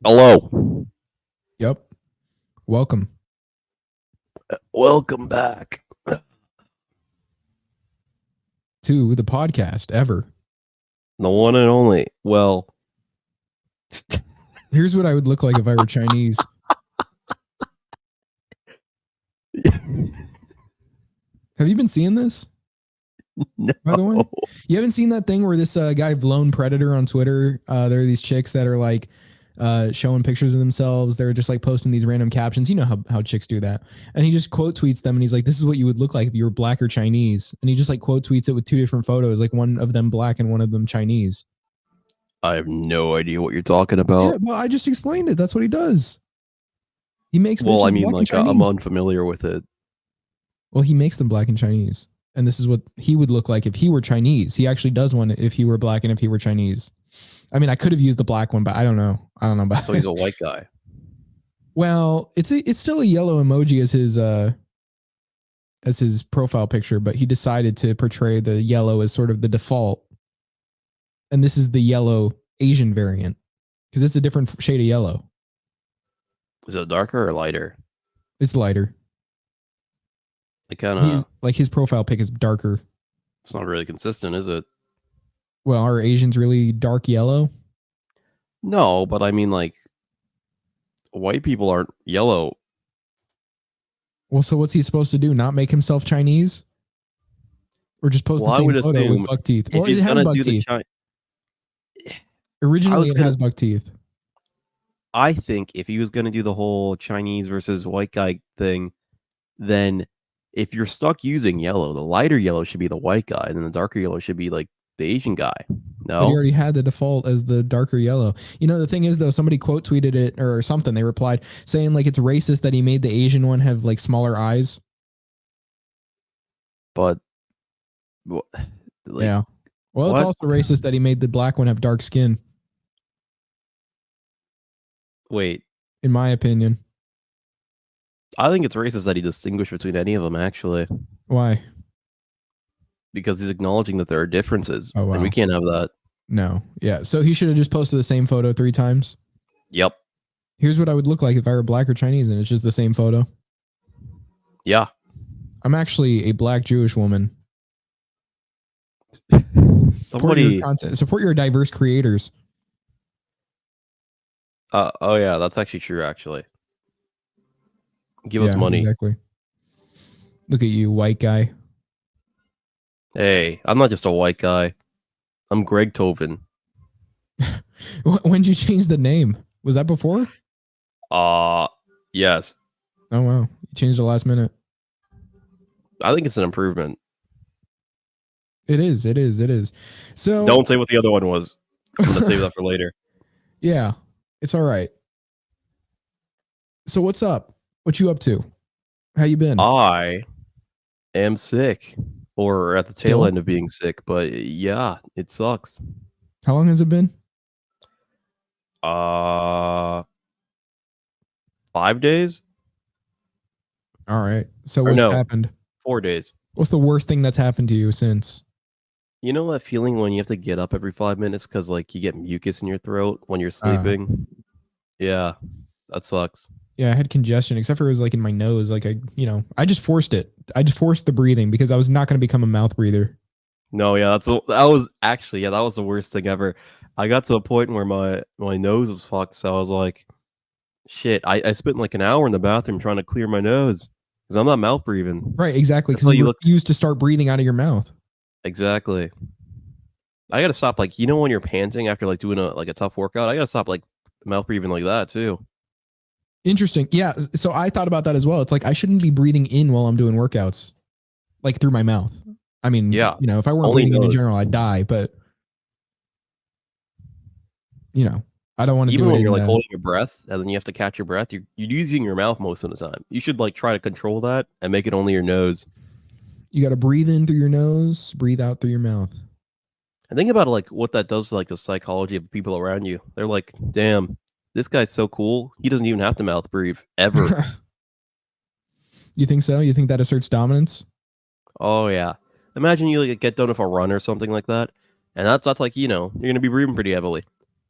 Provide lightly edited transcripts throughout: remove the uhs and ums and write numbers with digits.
Hello. Yep. Welcome Welcome back. to the podcast ever. The one and only. Well, Here's what I would look like if I were Chinese. Have you been seeing this? no. By the way, you haven't seen that thing where this guy Lone Predator on Twitter. There are these chicks that are like showing pictures of themselves. They're just like posting these random captions. You know how chicks do that. And he just quote tweets them, and he's like, "This is what you would look like if you were black or Chinese." And he just like quote tweets it with two different photos, like one of them black and one of them Chinese. I have no idea what you're talking about. Yeah, well, I just explained it. That's what he does. He makes Well, I bitches mean, black and like, I'm Chinese. unfamiliar with it. Well, he makes them black and Chinese. And this is what he would look like if he were Chinese. He actually does one if he were black and if he were Chinese. I mean, I could have used the black one, but I don't know. I don't know about So he's a white guy. Well, it's still a yellow emoji as his profile picture, but he decided to portray the yellow as sort of the default. And this is the yellow Asian variant because it's a different shade of yellow. Is it darker or lighter? It's lighter. It kind of like his profile pic is darker. It's not really consistent, is it? Well, are Asians really dark yellow? No, but I mean, like, white people aren't yellow. Well, so what's he supposed to do? Not make himself Chinese? Or just post the same photo with buck teeth? Well, it has buck teeth. Originally, it has buck teeth. I think if he was going to do the whole Chinese versus white guy thing, then if you're stuck using yellow, the lighter yellow should be the white guy, and then the darker yellow should be like the Asian guy. No, but he already had the default as the darker yellow. You know, the thing is though, somebody quote tweeted it or something. They replied saying like it's racist that he made the Asian one have like smaller eyes. But like, yeah, well, it's also racist that he made the black one have dark skin. Wait, in my opinion, I think it's racist that he distinguished between any of them. Actually, why? Because he's acknowledging that there are differences. Oh, wow. And we can't have that. No. Yeah. So he should have just posted the same photo 3 times. Yep. Here's what I would look like if I were black or Chinese, and it's just the same photo. Yeah. I'm actually a black Jewish woman. Support your diverse creators. Oh yeah, that's actually true. Actually, give us money. Exactly. Look at you, white guy. Hey, I'm not just a white guy. I'm Greg Tovin. When did you change the name? Was that before? Yes. Oh wow, you changed the last minute. I think it's an improvement. It is. So don't say what the other one was. I'm gonna save that for later. Yeah, it's all right. So what's up? What you up to? How you been? I am sick, or at the tail end of being sick, but yeah, it sucks. How long has it been? 5 days. All right. So what's happened? 4 days. What's the worst thing that's happened to you since? You know that feeling when you have to get up every 5 minutes because like you get mucus in your throat when you're sleeping? Yeah, that sucks. Yeah, I had congestion, except for it was like in my nose. Like I just forced it. I just forced the breathing because I was not going to become a mouth breather. No, yeah, that was the worst thing ever. I got to a point where my nose was fucked, so I was like, shit. I spent like an hour in the bathroom trying to clear my nose because I'm not mouth breathing. Right, exactly. Because you refuse to start breathing out of your mouth. Exactly. I gotta stop. Like, you know, when you're panting after like doing a tough workout, I gotta stop like mouth breathing like that too. Interesting. Yeah. So I thought about that as well. It's like I shouldn't be breathing in while I'm doing workouts, like through my mouth. I mean, yeah, you know, if I weren't breathing in general, I'd die. But you know, I don't want to do it. Even when you're like holding your breath and then you have to catch your breath, you're using your mouth most of the time. You should like try to control that and make it only your nose. You got to breathe in through your nose, breathe out through your mouth. And think about like what that does to like the psychology of people around you. They're like, damn, this guy's so cool. He doesn't even have to mouth breathe ever. You think so? You think that asserts dominance? Oh yeah. Imagine you like get done with a run or something like that, and that's like, you know, you're gonna be breathing pretty heavily,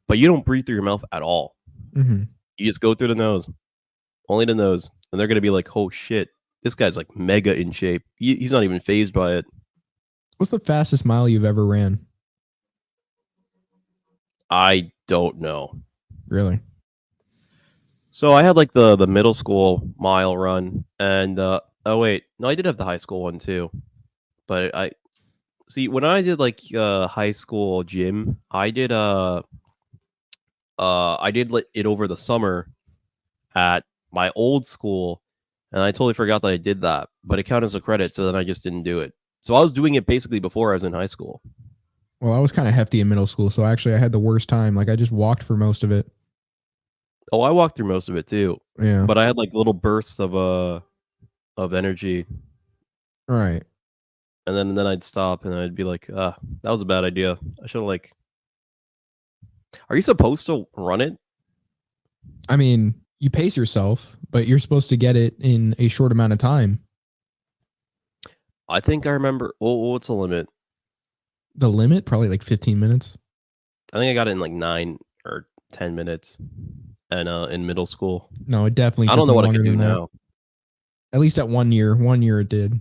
but you don't breathe through your mouth at all. Mm-hmm. You just go through the nose, only the nose, and they're gonna be like, "Oh shit, this guy's like mega in shape. He's not even phased by it." What's the fastest mile you've ever ran? I don't know. Really? So I had like the middle school mile run, and oh wait, no, I did have the high school one too. But I see when I did like high school gym, I did it over the summer at my old school, and I totally forgot that I did that. But it counted as a credit, so then I just didn't do it. So I was doing it basically before I was in high school. Well, I was kind of hefty in middle school, so actually I had the worst time. Like I just walked for most of it. Oh, I walked through most of it too, Yeah. but I had like little bursts of energy, All right. and then I'd stop and I'd be like, ah, that was a bad idea. I should have like. Are you supposed to run it? I mean, you pace yourself, but you're supposed to get it in a short amount of time. I think I remember. What's the limit? The limit, probably like 15 minutes. I think I got it in like 9 or 10 minutes, and in middle school. No, it definitely I took don't know me what I longer could do than that. now. At least at 1 year. 1 year it did.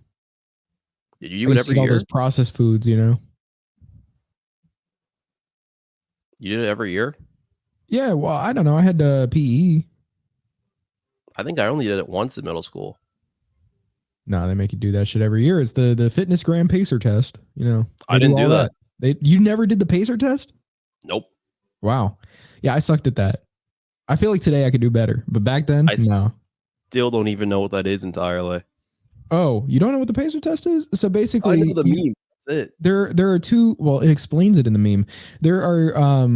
Did you I do it used to every eat all year? those processed foods, you know? You did it every year? Yeah, well, I don't know. I had PE. I think I only did it once in middle school. No, they make you do that shit every year. It's the fitness gram pacer test. You know, I they do didn't all do that. that. You never did the pacer test? Nope. Wow. Yeah, I sucked at that. I feel like today I could do better, but back then, I no. still don't even know what that is entirely. Oh, you don't know what the pacer test is? So I know basically, the meme. That's it. there are two. Well, it explains it in the meme. There are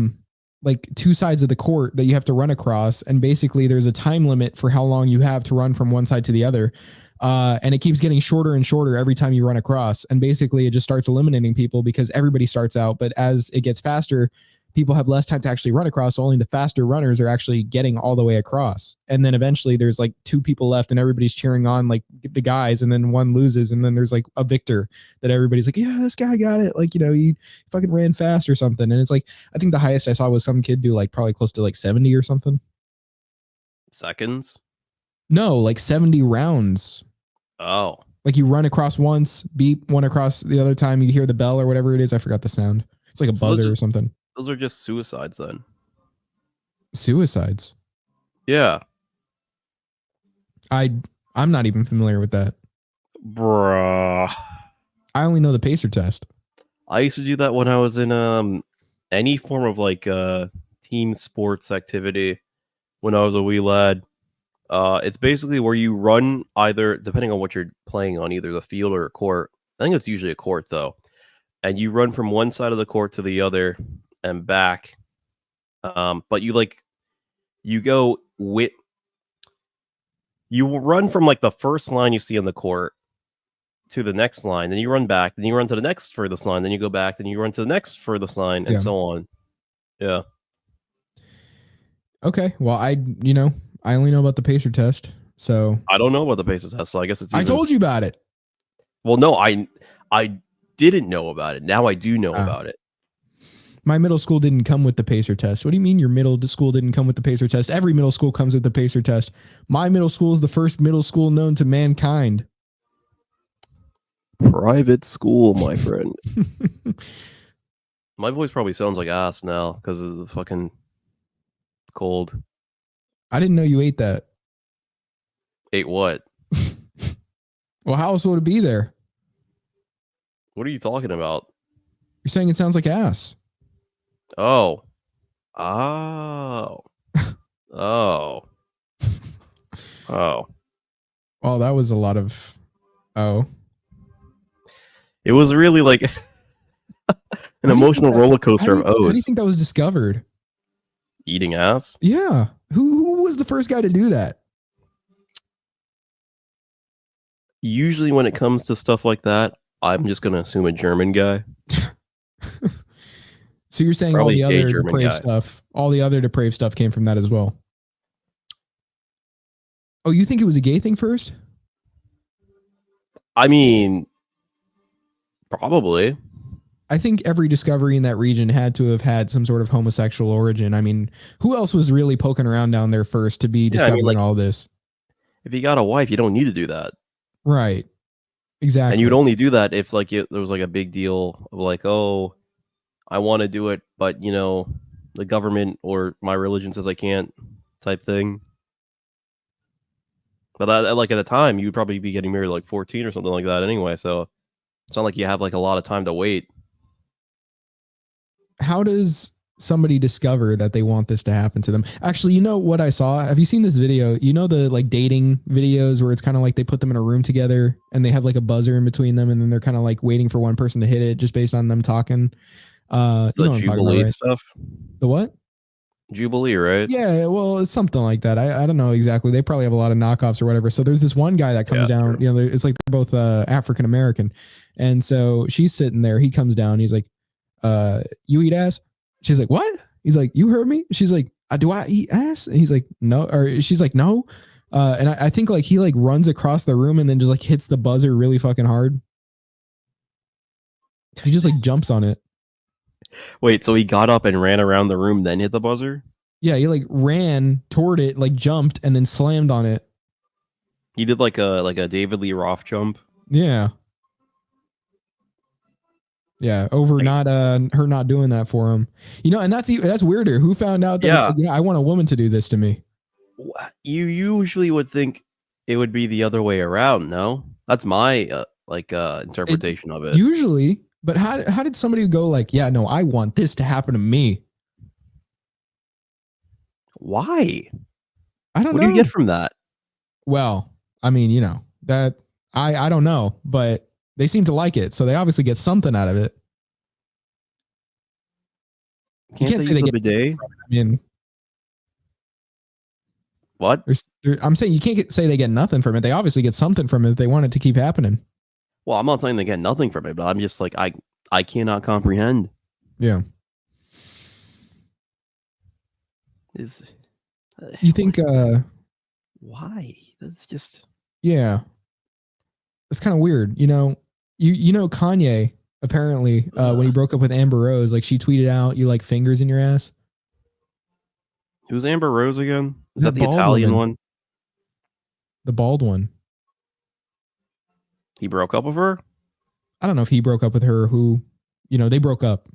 like two sides of the court that you have to run across, and basically there's a time limit for how long you have to run from one side to the other. And it keeps getting shorter and shorter every time you run across. And basically, it just starts eliminating people because everybody starts out, but as it gets faster, people have less time to actually run across. So only the faster runners are actually getting all the way across. And then eventually there's like two people left and everybody's cheering on like the guys, and then one loses. And then there's like a victor that everybody's like, yeah, this guy got it. Like, you know, he fucking ran fast or something. And it's like, I think the highest I saw was some kid do like probably close to like 70 or something. Seconds? No, like 70 rounds. Oh. Like you run across once, beep, one across the other time, you hear the bell or whatever it is. I forgot the sound. It's like a So buzzer or something. those are just suicides then. Suicides. Yeah. I'm not even familiar with that. Bruh. I only know the pacer test. I used to do that when I was in any form of like team sports activity when I was a wee lad. It's basically where you run either depending on what you're playing on, either the field or a court. I think it's usually a court though. And you run from one side of the court to the other and back. But you go with you will run from like the first line you see on the court to the next line, then you run back, then you run to the next furthest line, then you go back, then you run to the next furthest line, and Yeah. so on. Yeah. Okay. Well, I only know about the pacer test. So I don't know about the paces test, so I guess it's I even. told you about it. Well, no, I didn't know about it. Now I do know about it. My middle school didn't come with the pacer test. What do you mean your middle school didn't come with the pacer test? Every middle school comes with the pacer test. My middle school is the first middle school known to mankind. Private school, my friend. My voice probably sounds like ass now because of the fucking cold. I didn't know you ate that. Ate what? Well, how else would it be there? What are you talking about? You're saying it sounds like ass. Oh. Oh. Oh. Oh. Well, that was a lot of oh. It was really like an emotional roller coaster of How do you O's. think that was discovered? Eating ass? Yeah. Who was the first guy to do that? Usually when it comes to stuff like that, I'm just going to assume a German guy. So you're saying Probably all the a other German depraved guy. stuff, all the other depraved stuff came from that as well. Oh, you think it was a gay thing first? I mean, probably. I think every discovery in that region had to have had some sort of homosexual origin. I mean, who else was really poking around down there first to be Yeah, I mean, discovering like, all this? if you got a wife, you don't need to do that. Right. And you'd Exactly. only do that if, like, there was, like, a big deal of, like, "Oh, I wanna do it, but, the government or my religion says I can't," type thing. But, like, at the time, you'd probably be getting married at, like, 14 or something like that anyway, so it's not like you have, like, a lot of time to wait. How does somebody discover that they want this to happen to them? Actually, you know what I saw? Have you seen this video? You know the like dating videos where it's kind of like they put them in a room together and they have like a buzzer in between them and then they're kind of like waiting for one person to hit it just based on them talking. You The know what I'm talking about, Jubilee right? stuff? The what? Jubilee, right? Yeah, well, it's something like that. I don't know exactly. They probably have a lot of knockoffs or whatever. So there's this one guy that comes Yeah, down. true. You know, it's like they're both African American, and so she's sitting there. He comes down. He's like, "You eat ass?" She's like, "What?" He's like, "You heard me?" She's like, "Do I eat ass?" And he's like, "No," or she's like, "No." And I think like he like runs across the room and then just like hits the buzzer really fucking hard. He just like jumps on it. Wait, so he got up and ran around the room, then hit the buzzer? Yeah, he like ran toward it, like jumped and then slammed on it. He did like a David Lee Roth jump? Yeah. Yeah, over Like, not her not doing that for him. You know, and that's weirder. Who found out that it's yeah. like, yeah, I want a woman to do this to me. You usually would think it would be the other way around, no? That's my, It interpretation of it. usually, but how did somebody go like, yeah, no, I want this to happen to me? Why? I don't What do you get know. from that? Well, I mean, you know, that I don't know, but they seem to like it. So they obviously get something out of it. You Can't can't they say they use a get bidet? from it. I mean, What? I'm saying you can't say they get nothing from it. They obviously get something from it if they want it to keep happening. Well, I'm not saying they get nothing from it, but I'm just like, I cannot comprehend. Yeah. Is You what? think Why? That's just yeah. It's kind of weird. You know Kanye apparently when he ugh. broke up with Amber Rose, like she tweeted out, "You like fingers in your ass?" Who's Amber Rose again? Is that That the bald Italian woman, one? the bald one. He broke up with her? I don't know if he broke up with her. Or who, they broke up.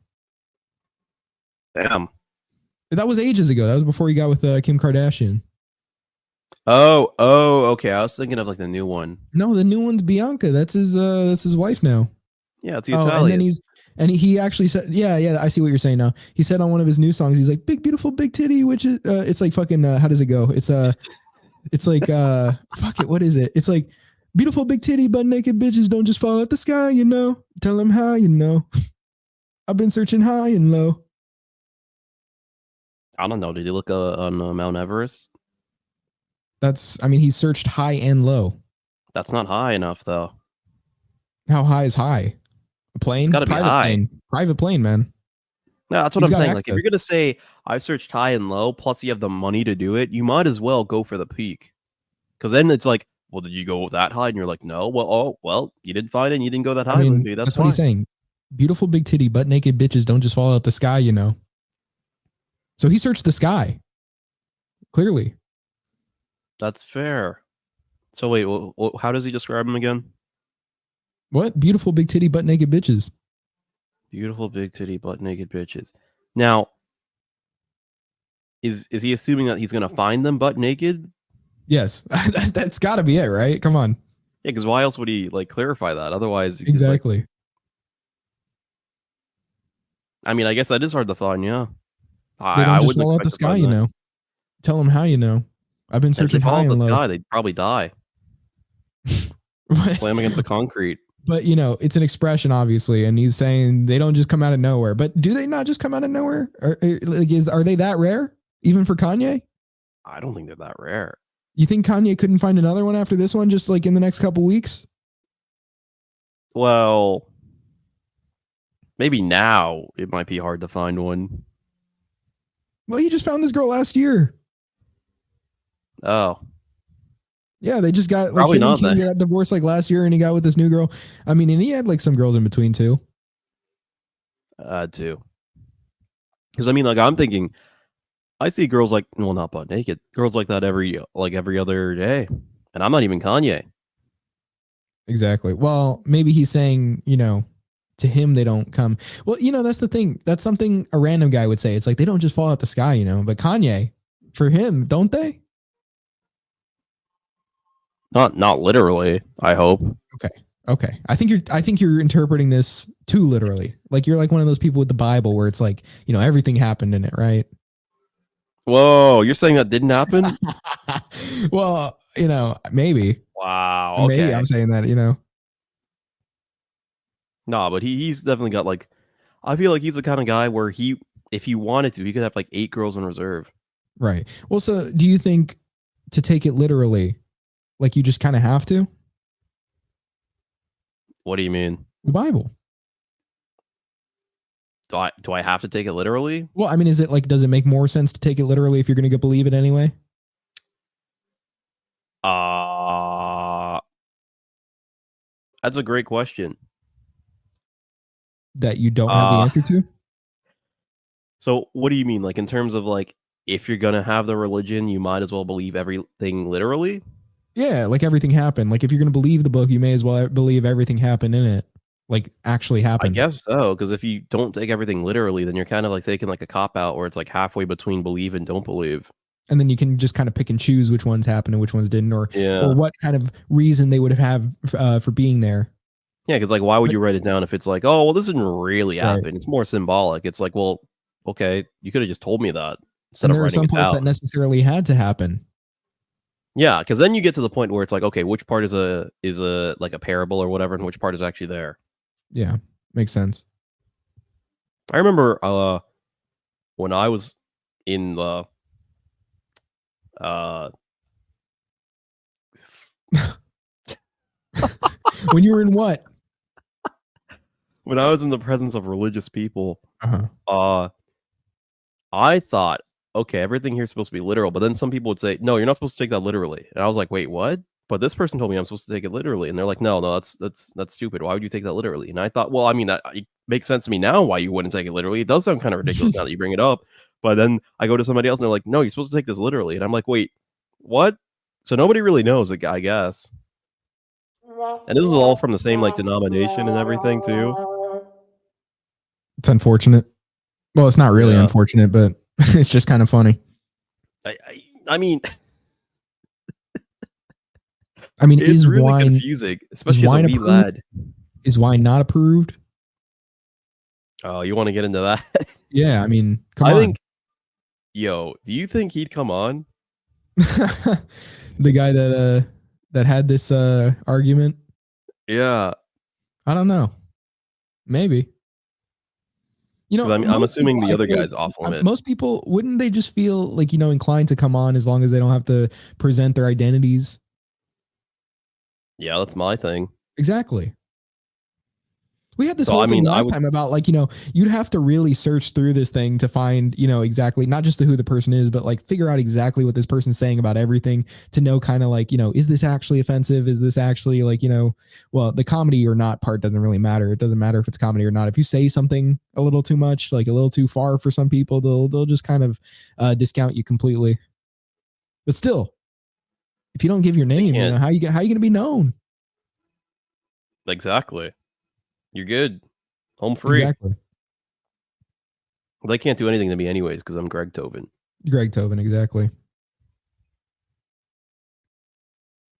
Damn. That was ages ago. That was before he got with Kim Kardashian. Oh, okay. I was thinking of like the new one. No, the new one's Bianca. That's his wife now. Yeah, it's the Oh, and then Italian. he actually said, yeah, I see what you're saying now. He said on one of his new songs, he's like, "Big beautiful big titty," which is it's like fucking how does it go? It's like fuck it, what is it? It's like beautiful big titty butt naked bitches don't just fall out the sky, Tell them how, I've been searching high and low. I don't know. Did you look on Mount Everest? I mean, he searched high and low. That's not high enough, though. How high is high? A It's plane? got to be high. Private plane, man. Yeah, that's what He's I'm got saying. Like, if access. you're gonna say I searched high and low, plus you have the money to do it, you might as well go for the peak. Because then it's like, well, did you go that high? And you're like, no. Well, you didn't find it. And you didn't go that I high. mean, Maybe that's that's what he's why. saying. Beautiful big titty butt naked bitches don't just fall out the sky, So he searched the sky. Clearly. That's fair. So wait, how does he describe them again? What? Beautiful big titty butt naked bitches. Beautiful big titty butt naked bitches. Now, is he assuming that he's gonna find them butt naked? Yes. That's got to be it, right? Come on. Yeah, because why else would he like clarify that? Otherwise, he's like, Exactly. I mean, I guess that is hard to find. Yeah, They I don't just wouldn't fall out the expect to sky, find that. Tell them how, I've been And if they searching fall high out the and low. sky, they'd probably die, but, slam against the concrete. but it's an expression, obviously, and he's saying they don't just come out of nowhere. But do they not just come out of nowhere? Are they that rare, even for Kanye? I don't think they're that rare. You think Kanye couldn't find another one after this one, just like in the next couple weeks? Well, maybe now it might be hard to find one. Well, he just found this girl last year. Oh, Yeah, they just got like probably him and not Kim then. got divorced like last year, and he got with this new girl. I mean, and he had like some girls in between too. too. Because I mean, like I'm thinking, I see girls like, well, not butt naked, girls like that every other day, and I'm not even Kanye. Exactly. Well, maybe he's saying, to him they don't come. Well, that's the thing. That's something a random guy would say. It's like they don't just fall out the sky, But Kanye, for him, don't they? Not literally. I hope. Okay. Okay. I think you're interpreting this too literally. Like you're like one of those people with the Bible where it's like, everything happened in it, right? Whoa, you're saying that didn't happen? Well, maybe. Wow. Maybe I'm Okay. saying that, Nah, but he's definitely got like. I feel like he's the kind of guy where if he wanted to, he could have like 8 girls in reserve. Right. Well, so do you think to take it literally, like you just kind of have to? What do you mean? The Bible. Do I have to take it literally? Well, I mean, is it like, does it make more sense to take it literally if you're going to believe it anyway? Uh that's a great question. That you don't have the Uh answer to? so what do you mean? Like in terms of like if you're gonna have the religion, you might as well believe everything literally? Yeah, like everything happened. Like if you're going to believe the book, you may as well believe everything happened in it. Like actually I happened. guess so, because if you don't take everything literally, then you're kind of like taking like a cop out where it's like halfway between believe and don't believe. And then you can just kind of pick and choose which ones happened and which ones didn't, or Yeah. what kind of reason they would have for being there. Yeah, because like why would But, you write it down if it's like, oh well, this didn't really right. happen. It's more symbolic. It's like, well, okay, you could have just told me that instead And of there are writing some it parts that down. necessarily had to happen. Yeah, because then you get to the point where it's like, okay, which part is a like a parable or whatever, and which part is actually there. Yeah, makes sense. I remember when I was in the uh When you were in what? when I was in the presence of religious people, Uh-huh. uh I thought, okay, everything here's supposed to be literal, but then some people would say, no, you're not supposed to take that literally. And I was like, wait, what? But this person told me I'm supposed to take it literally, and they're like, no, that's stupid. Why would you take that literally? And I thought, well, I mean, that it makes sense to me now why you wouldn't take it literally. It does sound kind of ridiculous now that you bring it up, but then I go to somebody else and they're like, no, you're supposed to take this literally, and I'm like, wait, what? So nobody really knows, I guess. And this is all from the same like denomination and everything too. It's unfortunate. Well, it's not really Yeah, unfortunate, but it's just kind of funny. I mean, I mean, it's really confusing, is especially as a wine wee approved? lad. Is wine not approved? Oh, you want to get into that? Yeah, I mean, come I on. think, yo, do you think he'd come on? The guy that had this argument, Yeah, I don't know. Maybe. because I'm Most assuming people, the I other feel like guy's off limits. most people wouldn't they just feel like inclined to come on as long as they don't have to present their identities? Yeah, that's my thing. Exactly. We had this So whole I thing mean, I last would, time about like, you'd have to really search through this thing to find, exactly not just who the person is, but like figure out exactly what this person's saying about everything to know kind of like, is this actually offensive? Is this actually like, well, the comedy or not part doesn't really matter. It doesn't matter if it's comedy or not. If you say something a little too much, like a little too far for some people, they'll just kind of discount you completely. But still, if you don't give your they name, can't how you going to be known? exactly. You're good, home free. Exactly. They can't do anything to me anyways because I'm Greg Tobin. Greg Tobin, exactly.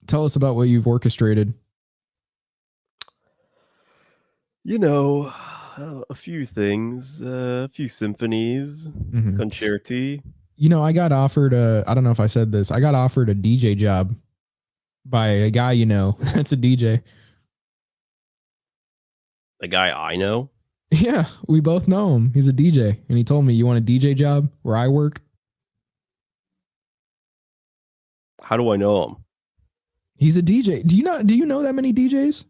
Tell us about what you've orchestrated. A few things, a few symphonies, Mm-hmm. concerti. I got offered I don't know if I said this. I got offered a DJ job by a guy, that's a DJ. The guy I know. Yeah, we both know him. He's a DJ. And he told me, "You want a DJ job where I work?" How do I know him? He's a DJ. Do you know that many DJs?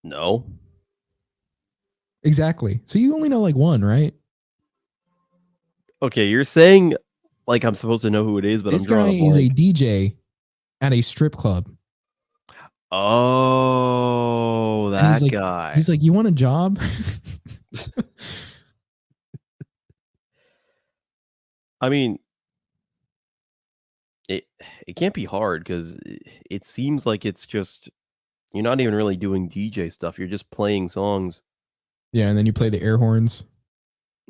No. Exactly. So you only know like one, right? Okay, you're saying like I'm supposed to know who it is, but I'm This guy drawing a is a blank. DJ at a strip club. Oh, And he's that like guy. he's like, "You want a job?" I mean, it it can't be hard because it seems like it's just you're not even really doing DJ stuff. You're just playing songs. Yeah, and then you play the air horns.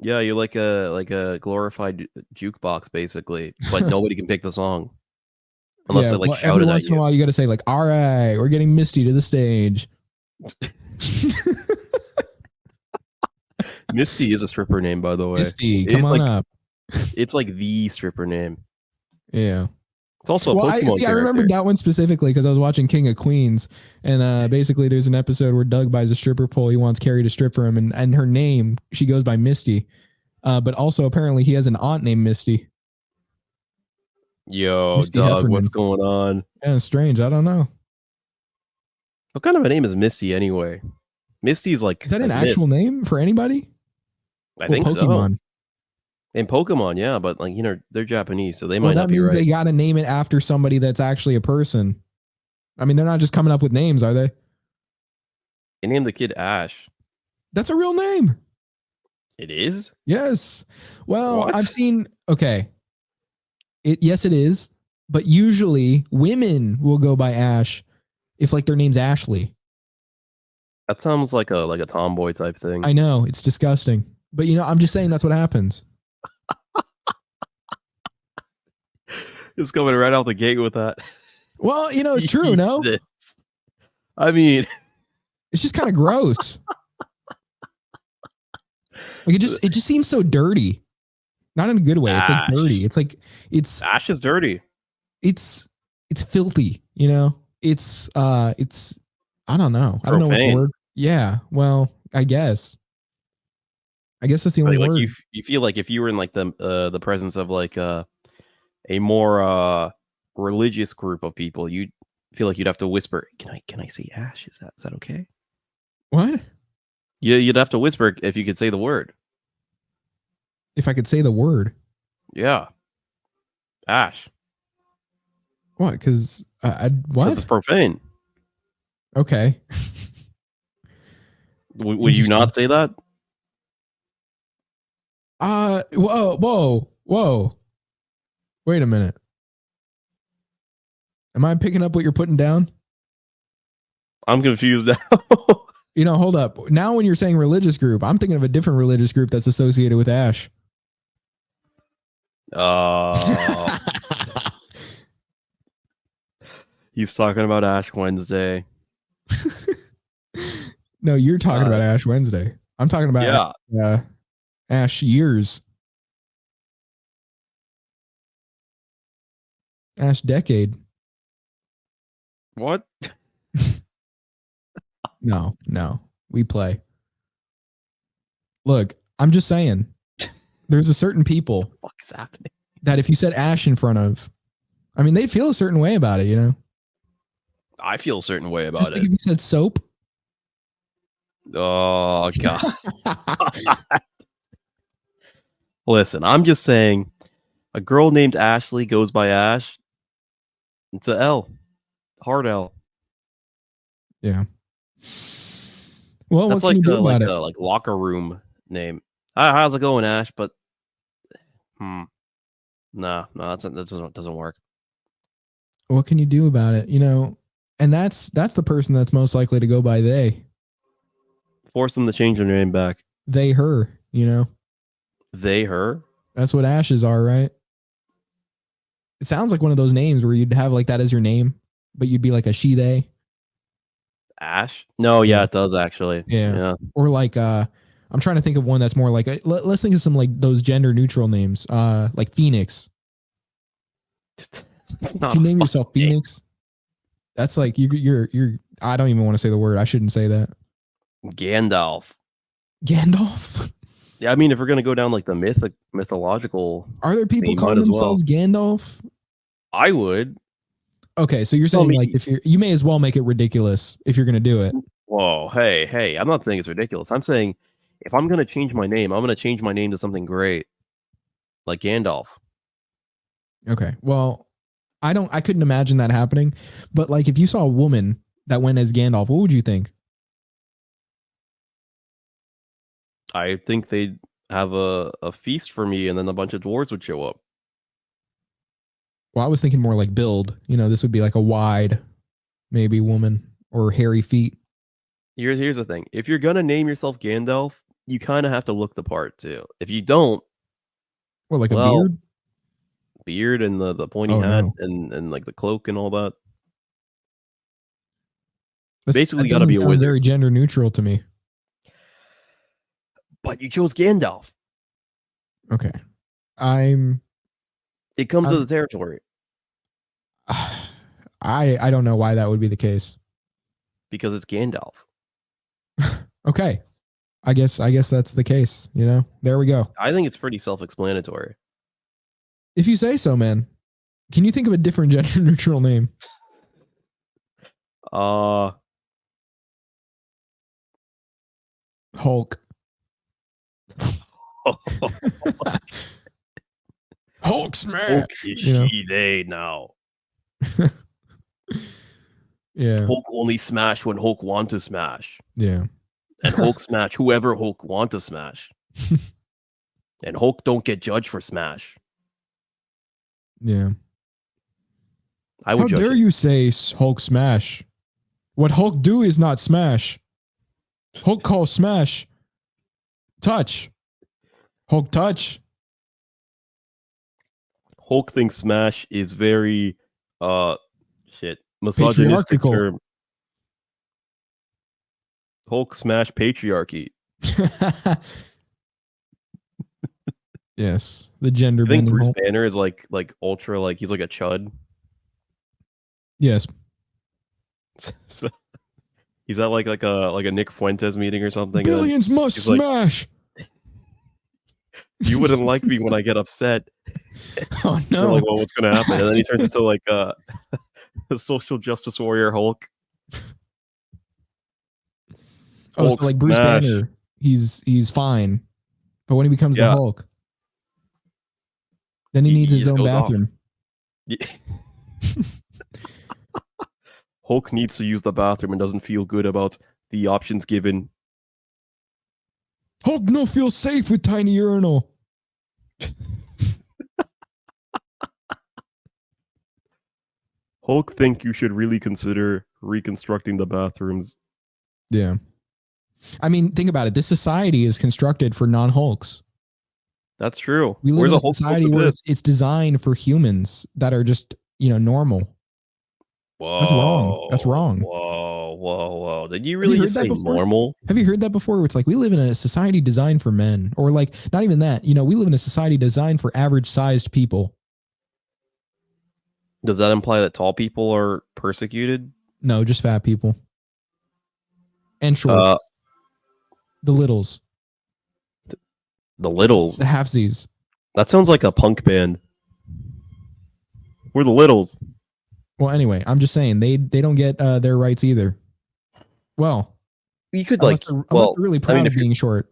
Yeah, you're like a glorified jukebox basically, but nobody can pick the song unless Yeah, they like well, every shout it at once in a you. while you got to say like, "All right, we're getting Misty to the stage." Misty is a stripper name, by the way. Misty, come It's on like up. it's like the stripper name. Yeah. It's also a Well, I Pokemon see. I remembered character. that one specifically because I was watching King of Queens, and basically there's an episode where Doug buys a stripper pole. He wants Carrie to strip for him, and her name she goes by Misty, but also apparently he has an aunt named Misty. Yo, Misty Doug, what's Heffernan. going on? Yeah, it's strange. I don't know. What kind of a name is Misty anyway? Misty's Is that an like actual mist. name for anybody? I Well, think so. Pokemon. In Pokemon, yeah, but like they're Japanese, so they Well, might that not be means they right. got to name it after somebody that's actually a person. I mean, they're not just coming up with names, are they? They named the kid Ash. That's a real name. It is? Yes. Well, I've What? seen. Okay. Yes, it is. But usually women will go by Ash if like their name's Ashley. That sounds like a tomboy type thing. I know it's disgusting, but I'm just saying that's what happens. It's coming right out the gate with that. Well, it's true. No, Jesus. I mean, it's just kind of gross. Like it just seems so dirty. Not in a good way. It's like dirty. Ash. It's like it's Ash is dirty. it's it's filthy. It's I don't know. I don't know what the Profane. word. Yeah. Well, I guess. I guess that's the only Like word. you feel like if you were in like the presence of like a more religious group of people, you'd feel like you'd have to whisper, can I say Ash? Is that okay? What? You'd have to whisper if you could say the word. If I could say the word. Yeah. Ash. What? Because Because it's what? profane. Okay. Would you Interesting. not say that? Whoa. Wait a minute. Am I picking up what you're putting down? I'm confused now. Hold up. Now, when you're saying religious group, I'm thinking of a different religious group that's associated with Ash. uh, he's talking about Ash Wednesday. No, you're talking about Ash Wednesday. I'm talking about Yeah. Ash years. Ash decade. What? No. We play. Look, I'm just saying. There's a certain people What the fuck is happening? that if you said Ash in front of, I mean, they feel a certain way about it, I feel a certain way Just about think it. if you said soap. Oh god. Listen, I'm just saying a girl named Ashley goes by Ash. It's a L. Hard L. Yeah. Well, That's what can you do like about it? a like locker room name. Hi, how's it going, Ash? But no, that doesn't work. What can you do about it? And that's the person that's most likely to go by they. Force them to change their name back. They, her. They, her. That's what ashes are, right? It sounds like one of those names where you'd have like that as your name, but you'd be like a she, they. Ash? No, Yeah. yeah, it does actually. Yeah. Yeah. Or like I'm trying to think of one that's more like let's think of some like those gender neutral names. Like Phoenix. It's If not you a name yourself fucking name. Phoenix, that's like you're I don't even want to say the word. I shouldn't say that. Gandalf. Gandalf? Yeah, I mean, if we're gonna go down like the mythological, Are there people theme, might calling as well. themselves Gandalf? I would. Okay, so you're Tell saying me. like if you may as well make it ridiculous if you're gonna do it. Whoa, hey! I'm not saying it's ridiculous. I'm saying if I'm gonna change my name, I'm gonna change my name to something great, like Gandalf. Okay. Well, I couldn't imagine that happening. But like if you saw a woman that went as Gandalf, what would you think? I think they'd have a feast for me, and then a bunch of dwarves would show up. Well, I was thinking more like build. This would be like a wide, maybe woman or hairy feet. Here's the thing. If you're gonna name yourself Gandalf, you kind of have to look the part too. If you don't, Or like a well, beard. beard and the pointy Oh hat no, and like the cloak and all that. that Basically, got to doesn't be a sound wizard. very gender neutral to me. But you chose Gandalf. Okay, I'm It comes with I'm the territory I don't know why that would be the case. because it's Gandalf. Okay, I guess that's the case. There we go. I think it's pretty self-explanatory. If you say so, man. Can you think of a different gender neutral name? Uh Hulk. Hulk smash. Hulk is she they now. Yeah. Hulk only smash when Hulk want to smash. Yeah. And Hulk smash whoever Hulk want to smash. And Hulk don't get judged for smash. Yeah. I would How judge dare it. you say Hulk smash? What Hulk do is not smash. Hulk calls smash touch. Hulk touch. Hulk thinks smash is very misogynistic Patriarchal. term. Hulk smash patriarchy. Yes. The gender I think bending Bruce Hulk. Banner is like ultra like he's like a chud. Yes. So, he's at like a Nick Fuentes meeting or something. Billions must he's like, smash. you wouldn't like me when I get upset. Oh You're no. like, well, what's gonna happen? And then he turns into like a social justice warrior Hulk. Oh, Hulk so like Bruce smash. Banner, he's fine. But when he becomes the Yeah. Hulk, then he needs his just own goes off. bathroom. Yeah. Hulk needs to use the bathroom and doesn't feel good about the options given. Hulk no feel safe with tiny urinal. Hulk think you should really consider reconstructing the bathrooms. Yeah. I mean, think about it. This society is constructed for non-Hulks. That's true. We live Where's in a a Hulk society supposed to where piss? it's designed for humans that are just, normal. Whoa. That's wrong. That's wrong. Whoa. Did you Have you really heard just that say before? normal? Have you heard that before? It's like we live in a society designed for men, or like not even that. We live in a society designed for average-sized people. Does that imply that tall people are persecuted? No, just fat people and shorts. The littles, The Littles. the halfsies. That sounds like a punk band. We're the Littles. Well, anyway, I'm just saying they don't get their rights either. Well, You could unless they're really proud of being short.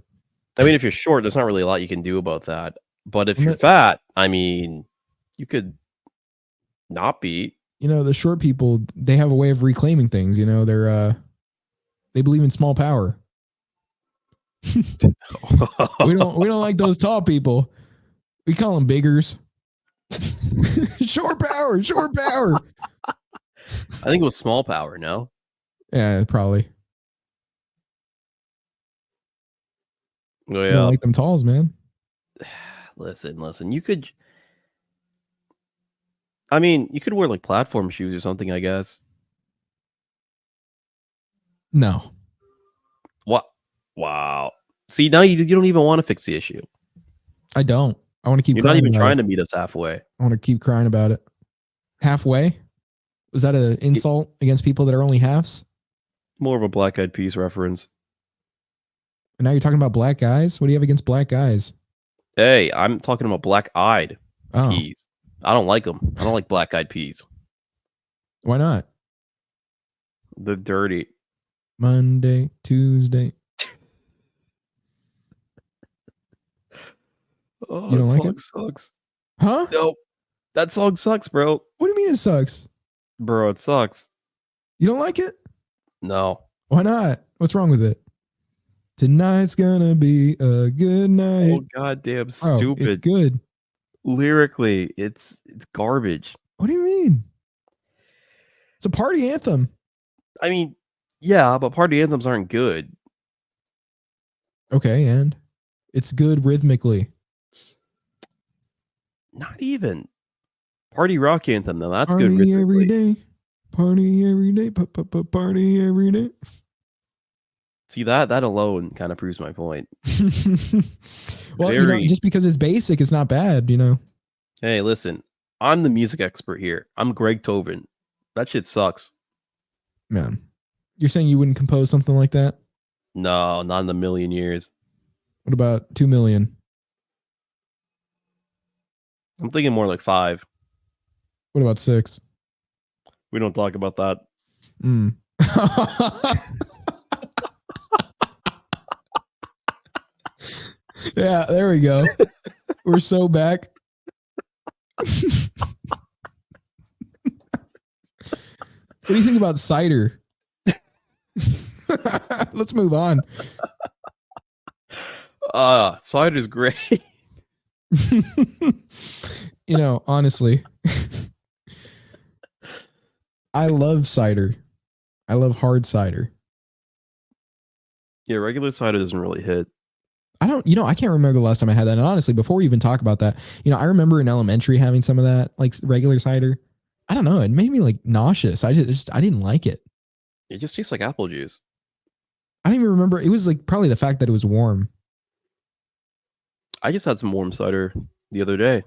I mean, if you're short, there's not really a lot you can do about that. But if you're fat, I mean, you could not be. The short people, they have a way of reclaiming things. They believe in small power. we don't like those tall people. We call them biggers. Short power. I think it was small power, no? Yeah, probably. Oh, You yeah. don't like them talls, man. Listen. You could. I mean, you could wear like platform shoes or something, I guess. No. What? Wow. See, now you don't even want to fix the issue. I don't. I want to keep You're crying not even about trying it. to meet us halfway. I want to keep crying about it. Halfway? Was that an insult against people that are only halves? More of a Black Eyed Peas reference. And now you're talking about black guys? What do you have against black guys? Hey, I'm talking about black-eyed Oh, peas. I don't like them. I don't like black-eyed peas. why not? They're dirty. Monday, Tuesday. Oh, You don't that like song it? sucks. Huh? No, that song sucks, bro. What do you mean it sucks? Bro, it sucks. You don't like it? No. Why not? What's wrong with it? Tonight's gonna be a good night. Oh, goddamn Oh, stupid. it's good. Lyrically, it's garbage. What do you mean? It's a party anthem. I mean, yeah, but party anthems aren't good. Okay, and it's good rhythmically. Not even. Party rock anthem, though. That's good Party every rhythmically. day. Party every day. Party every day. See, that alone kind of proves my point. Well, you know, Very. just because it's basic, it's not bad, you know. Hey, listen, I'm the music expert here. I'm Greg Tobin. That shit sucks. Man, you're saying you wouldn't compose something like that? No, not in a million years. What about 2 million? I'm thinking more like 5. What about 6? We don't talk about that. Mm. Yeah, there we go. We're so back. What do you think about cider? Let's move on. Cider's great. You know, honestly, I love cider. I love hard cider. Yeah, regular cider doesn't really hit. I don't, you know, I can't remember the last time I had that. And honestly, before we even talk about that, you know, I remember in elementary having some of that, like regular cider. I don't know. It made me like nauseous. I didn't like it. It just tastes like apple juice. I don't even remember. It was like probably the fact that it was warm. I just had some warm cider the other day.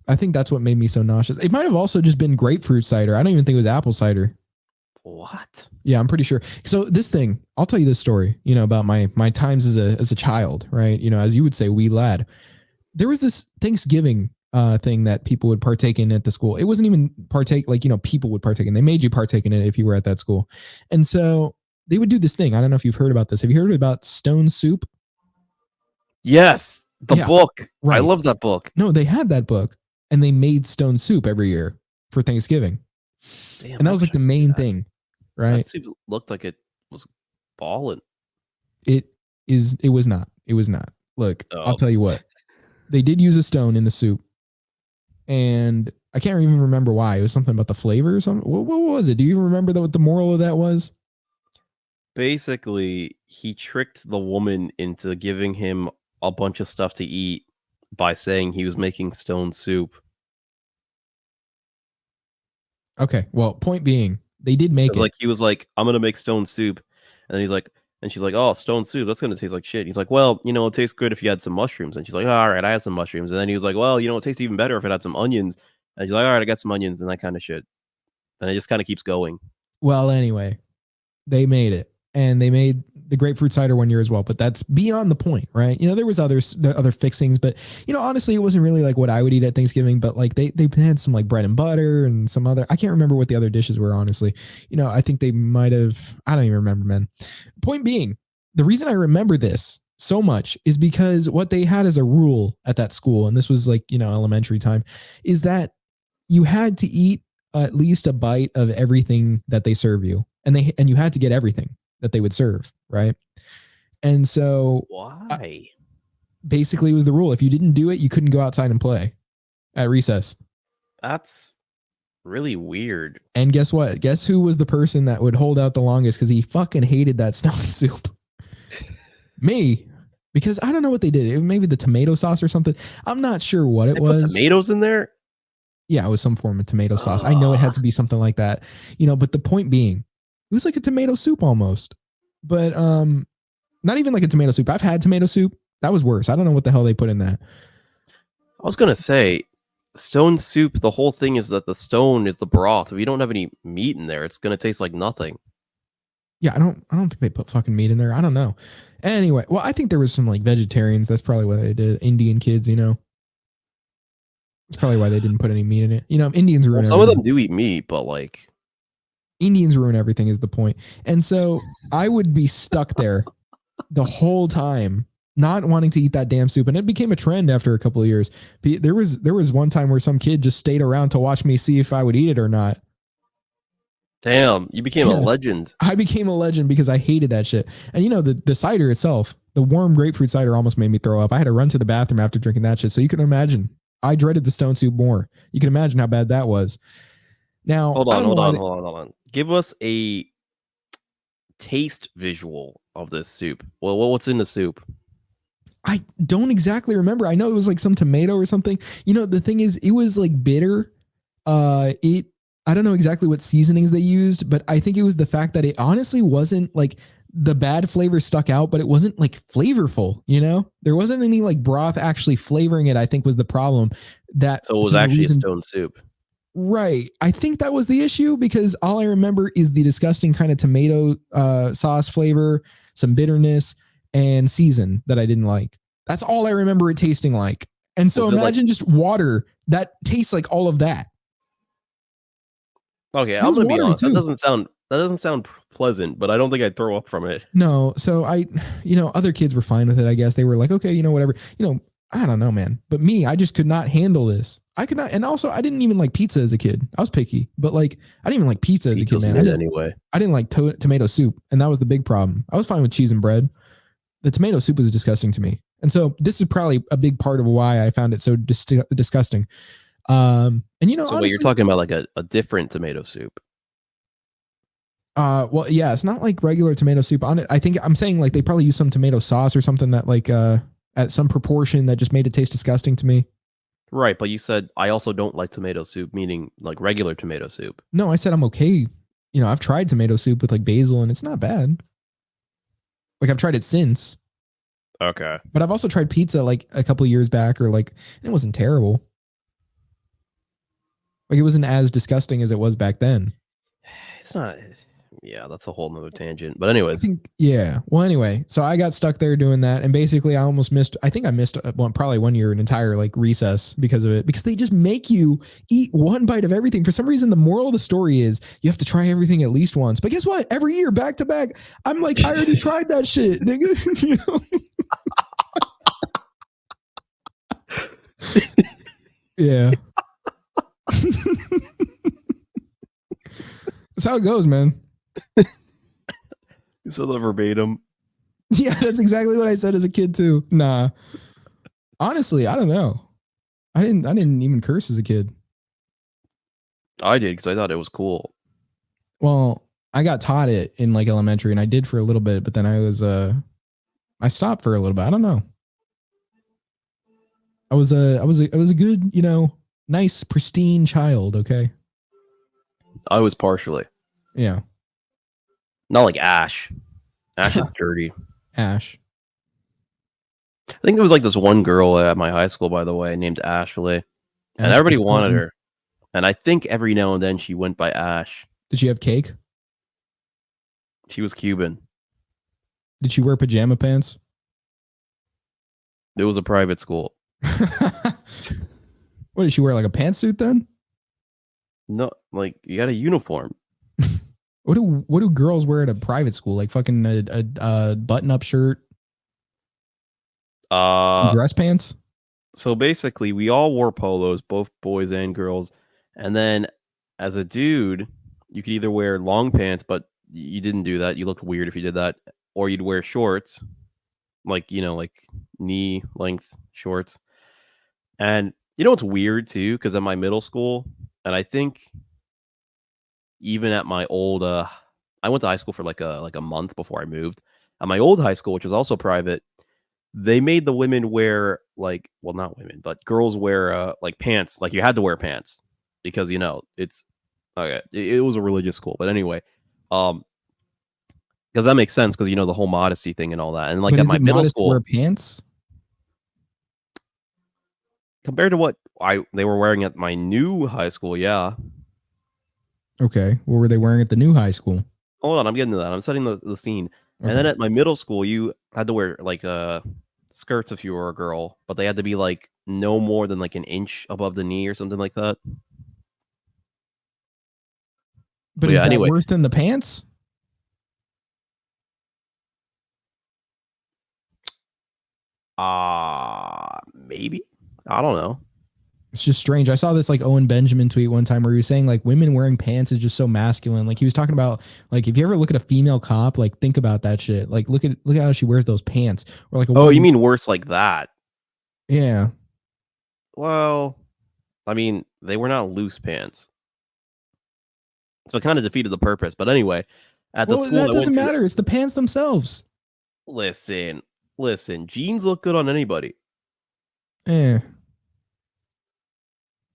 I think that's what made me so nauseous. It might have also just been grapefruit cider. I don't even think it was apple cider. What? Yeah, I'm pretty sure. So this thing, I'll tell you this story, you know, about my times as a child, right? You know, as you would say, wee lad. There was this Thanksgiving thing that people would partake in at the school. It wasn't even partake, like, you know, people would partake in. They made you partake in it if you were at that school. And so they would do this thing. I don't know if you've heard about this. Have you heard about stone soup? Yes, the Yeah, book. right. I love that book. No, they had that book and they made stone soup every year for Thanksgiving. Damn, And that was like the main thing, right? That soup looked like it was balling. It was not. It was not. Look, I'll tell you what. They did use a stone in the soup. And I can't even remember why. It was something about the flavor or something. What was it? Do you even remember what the moral of that was? Basically, he tricked the woman into giving him a bunch of stuff to eat by saying he was making stone soup. Okay. Well, point being, they did make it. Like he was like, I'm gonna make stone soup. And he's like, and she's like, oh, stone soup, that's gonna taste like shit. He's like, well, you know, it tastes good if you had some mushrooms. And she's like, oh, all right, I had some mushrooms. And then he was like, well, you know, it tastes even better if it had some onions. And she's like, all right, I got some onions and that kind of shit. And it just kind of keeps going. Well, anyway, they made it. And they made the grapefruit cider one year as well, but that's beyond the point, right? You know, there was other fixings, but you know, honestly, it wasn't really like what I would eat at Thanksgiving. But like they had some like bread and butter and some other. I can't remember what the other dishes were. Honestly, you know, I think they might have. I don't even remember, man. Point being, the reason I remember this so much is because what they had as a rule at that school, and this was like, you know, elementary time, is that you had to eat at least a bite of everything that they serve you, and you had to get everything that they would serve, right? And so why? Basically it was the rule. If you didn't do it, you couldn't go outside and play at recess. That's really weird. And guess what? Guess who was the person that would hold out the longest because he fucking hated that stone soup? Me. Because I don't know what they did. Maybe the tomato sauce or something. I'm not sure what it was. Put tomatoes in there? Yeah, it was some form of tomato sauce. I know it had to be something like that. You know, but the point being, it was like a tomato soup almost. But not even like a tomato soup. I've had tomato soup. That was worse. I don't know what the hell they put in that. I was gonna say, stone soup, the whole thing is that the stone is the broth. If you don't have any meat in there, it's gonna taste like nothing. Yeah, I don't think they put fucking meat in there. I don't know. Anyway, well, I think there was some like vegetarians. That's probably what they did. Indian kids, you know. That's probably why they didn't put any meat in it. You know, Indians ruin some everything. of them do eat meat, but like Indians ruin everything is the point. And so I would be stuck there the whole time, not wanting to eat that damn soup. And it became a trend after a couple of years. There was one time where some kid just stayed around to watch me see if I would eat it or not. Damn, you became a legend. I became a legend because I hated that shit. And you know, the cider itself, the warm grapefruit cider almost made me throw up. I had to run to the bathroom after drinking that shit. So you can imagine, I dreaded the stone soup more. You can imagine how bad that was. Now, Hold I on, don't know hold why on, hold on, hold on. Give us a taste visual of this soup. Well, what's in the soup? I don't exactly remember. I know it was like some tomato or something. You know, the thing is, it was like bitter. It I don't know exactly what seasonings they used, but I think it was the fact that it honestly wasn't like the bad flavor stuck out, but it wasn't like flavorful. You know, there wasn't any like broth actually flavoring it. I think was the problem. That So it was so the actually a reason stone soup. Right. I think that was the issue because all I remember is the disgusting kind of tomato sauce flavor, some bitterness, and season that I didn't like. That's all I remember it tasting like. And so Was it like imagine just water that tastes like all of that. okay? And it I'm was gonna be watery honest. That too. doesn't sound pleasant, but I don't think I'd throw up from it. No, so other kids were fine with it, I guess. They were like, okay, whatever. I don't know, man. But me, I just could not handle this. I could not, and also I didn't even like pizza as a kid. I was picky, but like I didn't even like pizza as a kid, Pizza's man. mid anyway. I didn't like tomato soup, and that was the big problem. I was fine with cheese and bread. The tomato soup was disgusting to me, and so this is probably a big part of why I found it so disgusting. And So wait, you're honestly, talking about like a different tomato soup. well, yeah, it's not like regular tomato soup. I think I'm saying like they probably used some tomato sauce or something that like at some proportion that just made it taste disgusting to me. Right, but you said I also don't like tomato soup, meaning like regular tomato soup. No, I said I'm okay. I've tried tomato soup with like basil, and it's not bad. Like I've tried it since, Okay. but I've also tried pizza like a couple years back, or like it wasn't terrible. Like it wasn't as disgusting as it was back then. It's not. Yeah, that's a whole nother tangent. But I anyways, think, yeah. Well, anyway, so I got stuck there doing that, and basically, I almost missed. I think I missed probably 1 year, an entire like recess because of it. Because they just make you eat one bite of everything. For some reason, the moral of the story is you have to try everything at least once. But guess what? Every year, back to back, I'm like, I already tried that shit, nigga. Yeah. That's how it goes, man. so the verbatim. Yeah, that's exactly what I said as a kid too. Nah. Honestly, I don't know. I didn't even curse as a kid. I did because I thought it was cool. Well, I got taught it in like elementary and I did for a little bit, but then I stopped for a little bit. I don't know. I was a good, nice pristine child, okay? I was partially Yeah. not like Ash. Ash is dirty. Ash. I think there was like this one girl at my high school, by the way, named Ashley, and Ashley everybody wanted Thornton. her. And I think every now and then she went by Ash. Did she have cake? She was Cuban. Did she wear pajama pants? It was a private school. What did she wear, like a pantsuit then? No, like you got a uniform. What do girls wear at a private school? Like fucking a button up shirt, Uh, dress pants? so basically, we all wore polos, both boys and girls. And then as a dude, you could either wear long pants, but you didn't do that. You looked weird if you did that, or you'd wear shorts, like like knee length shorts. And it's weird too, because at my middle school, and I think even at my old, I went to high school for like a month before I moved. At my old high school, which was also private, they made the women wear like, well, not women, but girls wear like pants. Like you had to wear pants because it's okay. It was a religious school, but anyway, um, because that makes sense because the whole modesty thing and all that. And like But at is my it middle modest to wear school, pants? compared to what they were wearing at my new high school, yeah. Okay. What were they wearing at the new high school? Hold on, I'm getting to that. I'm setting the scene. And Okay. then at my middle school, you had to wear like skirts if you were a girl, but they had to be like no more than like an inch above the knee or something like that. But But is yeah, that anyway, worse than the pants? maybe. I don't know. It's just strange. I saw this like Owen Benjamin tweet one time where he was saying like women wearing pants is just so masculine. Like he was talking about like if you ever look at a female cop, like think about that shit. Like look at how she wears those pants. Or like a Oh, you woman. mean worse like that? Yeah. Well, I mean, they were not loose pants. So it kind of defeated the purpose. But anyway, at the Well, school that I went doesn't to, matter. It's the pants themselves. listen, listen, jeans look good on anybody. Eh.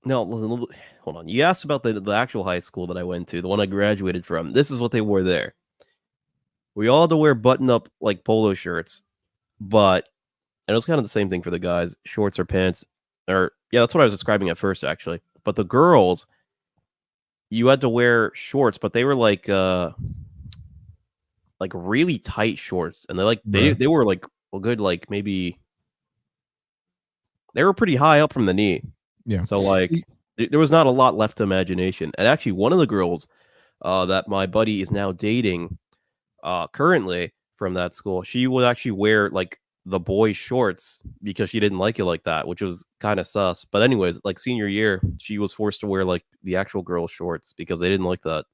No, hold on. You asked about the actual high school that I went to, the one I graduated from. This is what they wore there. We all had to wear button up like polo shirts, but and it was kind of the same thing for the guys, shorts or pants, or yeah, that's what I was describing at first actually. But the girls, you had to wear shorts, but they were like really tight shorts, and Bruh. they were like a good like maybe they were pretty high up from the knee. Yeah. So like there was not a lot left to imagination. And actually, one of the girls that my buddy is now dating currently from that school, she would actually wear like the boys' shorts because she didn't like it like that, which was kind of sus. But anyways, like senior year, she was forced to wear like the actual girls' shorts because they didn't like that.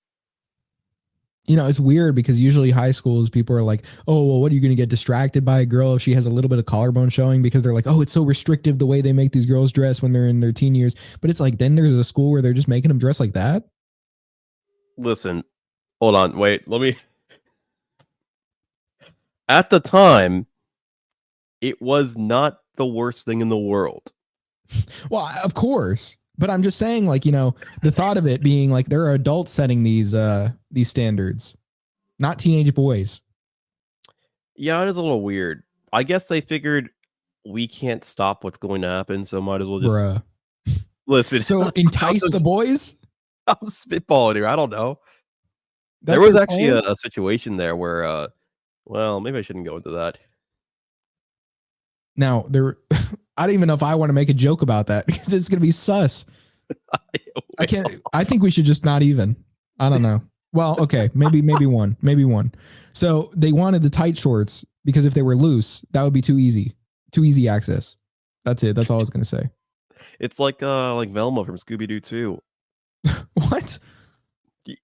You know, it's weird because usually high schools people are like, oh, well, what are you going to get distracted by a girl if she has a little bit of collarbone showing? Because they're like, oh, it's so restrictive the way they make these girls dress when they're in their teen years. But it's like, then there's a school where they're just making them dress like that. Listen, hold on, wait, let me. At the time, it was not the worst thing in the world. Well, of course. But I'm just saying, like, you know, the thought of it being like there are adults setting these standards, not teenage boys. Yeah, it is a little weird. I guess they figured we can't stop what's going to happen, so might as well just Bruh. listen. So entice the boys? I'm spitballing here. I don't know. There That's was their actually plan? a situation there where, well, maybe I shouldn't go into that. Now, there I don't even know if I want to make a joke about that because it's going to be sus. I can't. I think we should just not even. I don't know. Well, okay, maybe one. So they wanted the tight shorts because if they were loose, that would be too easy access. That's it. That's all I was gonna say. It's like Velma from Scooby Doo 2. What? Y-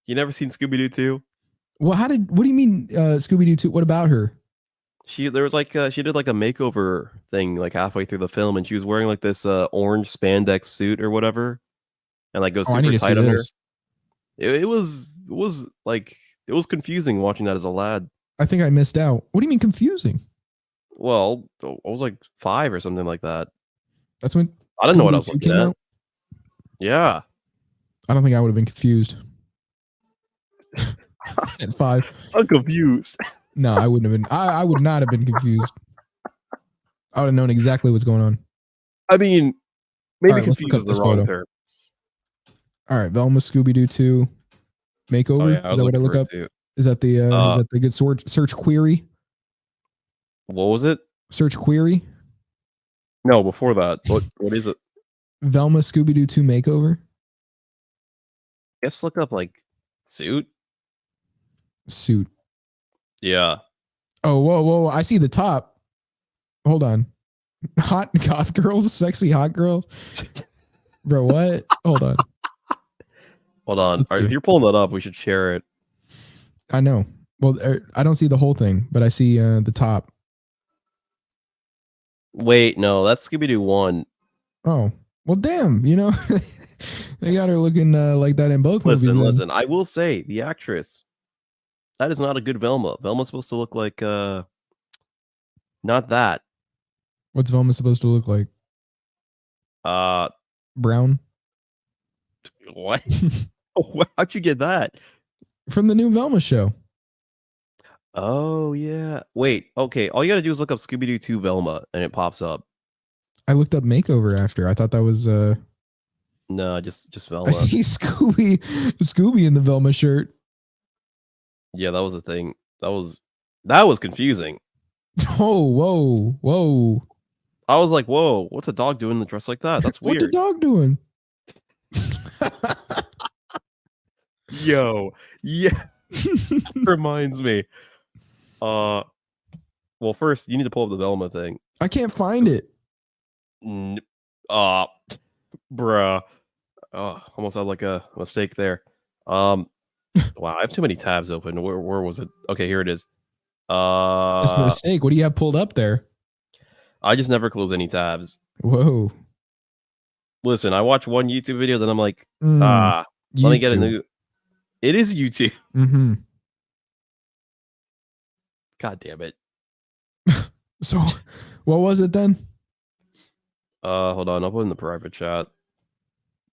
You never seen Scooby Doo 2? Well, how did? What do you mean, Scooby Doo 2? What about her? There was like she did like a makeover thing like halfway through the film, and she was wearing like this orange spandex suit or whatever, and like goes Oh, I need super to see tight on her. this. It was like it was confusing watching that as a lad. I think I missed out. What do you mean confusing? Well, I was like 5 or something like that. That's when I didn't know Scooby what I Doo was 2 looking came at. out. Yeah. I don't think I would have been confused at 5. I'm confused. No, I wouldn't have been. I would not have been confused. I would have known exactly what's going on. I mean, All maybe right, let's look confused up is the this wrong photo. term. All right, Velma Scooby Doo 2 Oh makeover. yeah, I Is was that what I looking look for it up? too. Is that the good search query? What was it? Search query. No, before that. What is it? Velma Scooby Doo 2 makeover Guess look up like suit. suit. Yeah. Oh, whoa! I see the top. Hold on. Hot goth girls, sexy hot girls. Bro, what? Hold on. Hold on. Let's If see. you're pulling that up, we should share it. I know. Well, I don't see the whole thing, but I see the top. Wait, no, that's Scooby Doo 1. Oh, well, damn. You know, they got her looking like that in both movies. Listen. I will say the actress. That is not a good Velma. Velma's supposed to look like not that. What's Velma supposed to look like? Uh Brown. what? How'd you get that? From the new Velma show. Oh yeah. Wait, okay. All you gotta do is look up Scooby Doo 2 Velma and it pops up. I looked up makeover after. I thought that was No, just I Velma. see Scooby in the Velma shirt. Yeah, that was the thing. That was confusing. Oh, whoa. I was like, whoa, what's a dog doing dressed like that? That's What the weird. dog doing? Yo, yeah, reminds me. Uh, well, first you need to pull up the Velma thing. I can't find it. N- Uh, bruh. Almost had like a mistake there. Wow, I have too many tabs open. Where was it? Okay, here it is. It's a mistake. What do you have pulled up there? I just never close any tabs. Whoa. Listen, I watch one YouTube video, then I'm like, let me get a YouTube. new. It is YouTube. Mm-hmm. God damn it. So, what was it then? Hold on. I'll put in the private chat.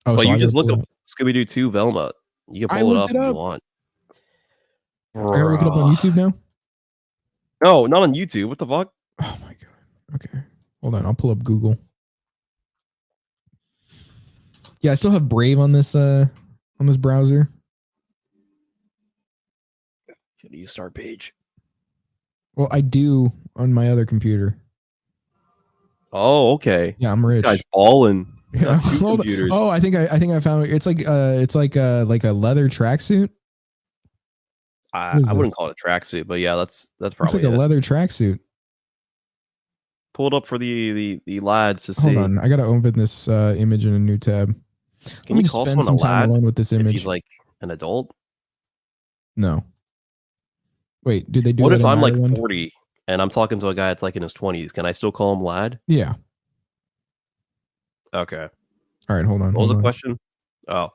Oh, But so you I gotta just look pull up it up. Scooby-Doo 2 Velma. You can I pull it looked up it if you up. want. I gotta look it up on Bruh. YouTube now. No, not on YouTube. What the fuck? Oh my god. Okay, hold on. I'll pull up Google. Yeah, I still have Brave on this browser. Should use start page. Well, I do on my other computer. Oh, okay. Yeah, I'm This rich. guy's balling. He's Yeah. got two Hold on. computers. Oh, I think I found it. It's like a leather tracksuit. What is I this? wouldn't call it a tracksuit, but yeah, that's Looks like probably a it. leather tracksuit. Pull it up for the lads to Hold see. on. I gotta open this image in a new tab. Let Can me you just call spend someone a some time lad alone with this if he's image. like an adult? No. Wait, do they do What that if in I'm like Ireland? 40 and I'm talking to a guy that's like in his 20s? Can I still call him lad? Yeah. Okay. All right, hold on, What was hold the on. question? Oh,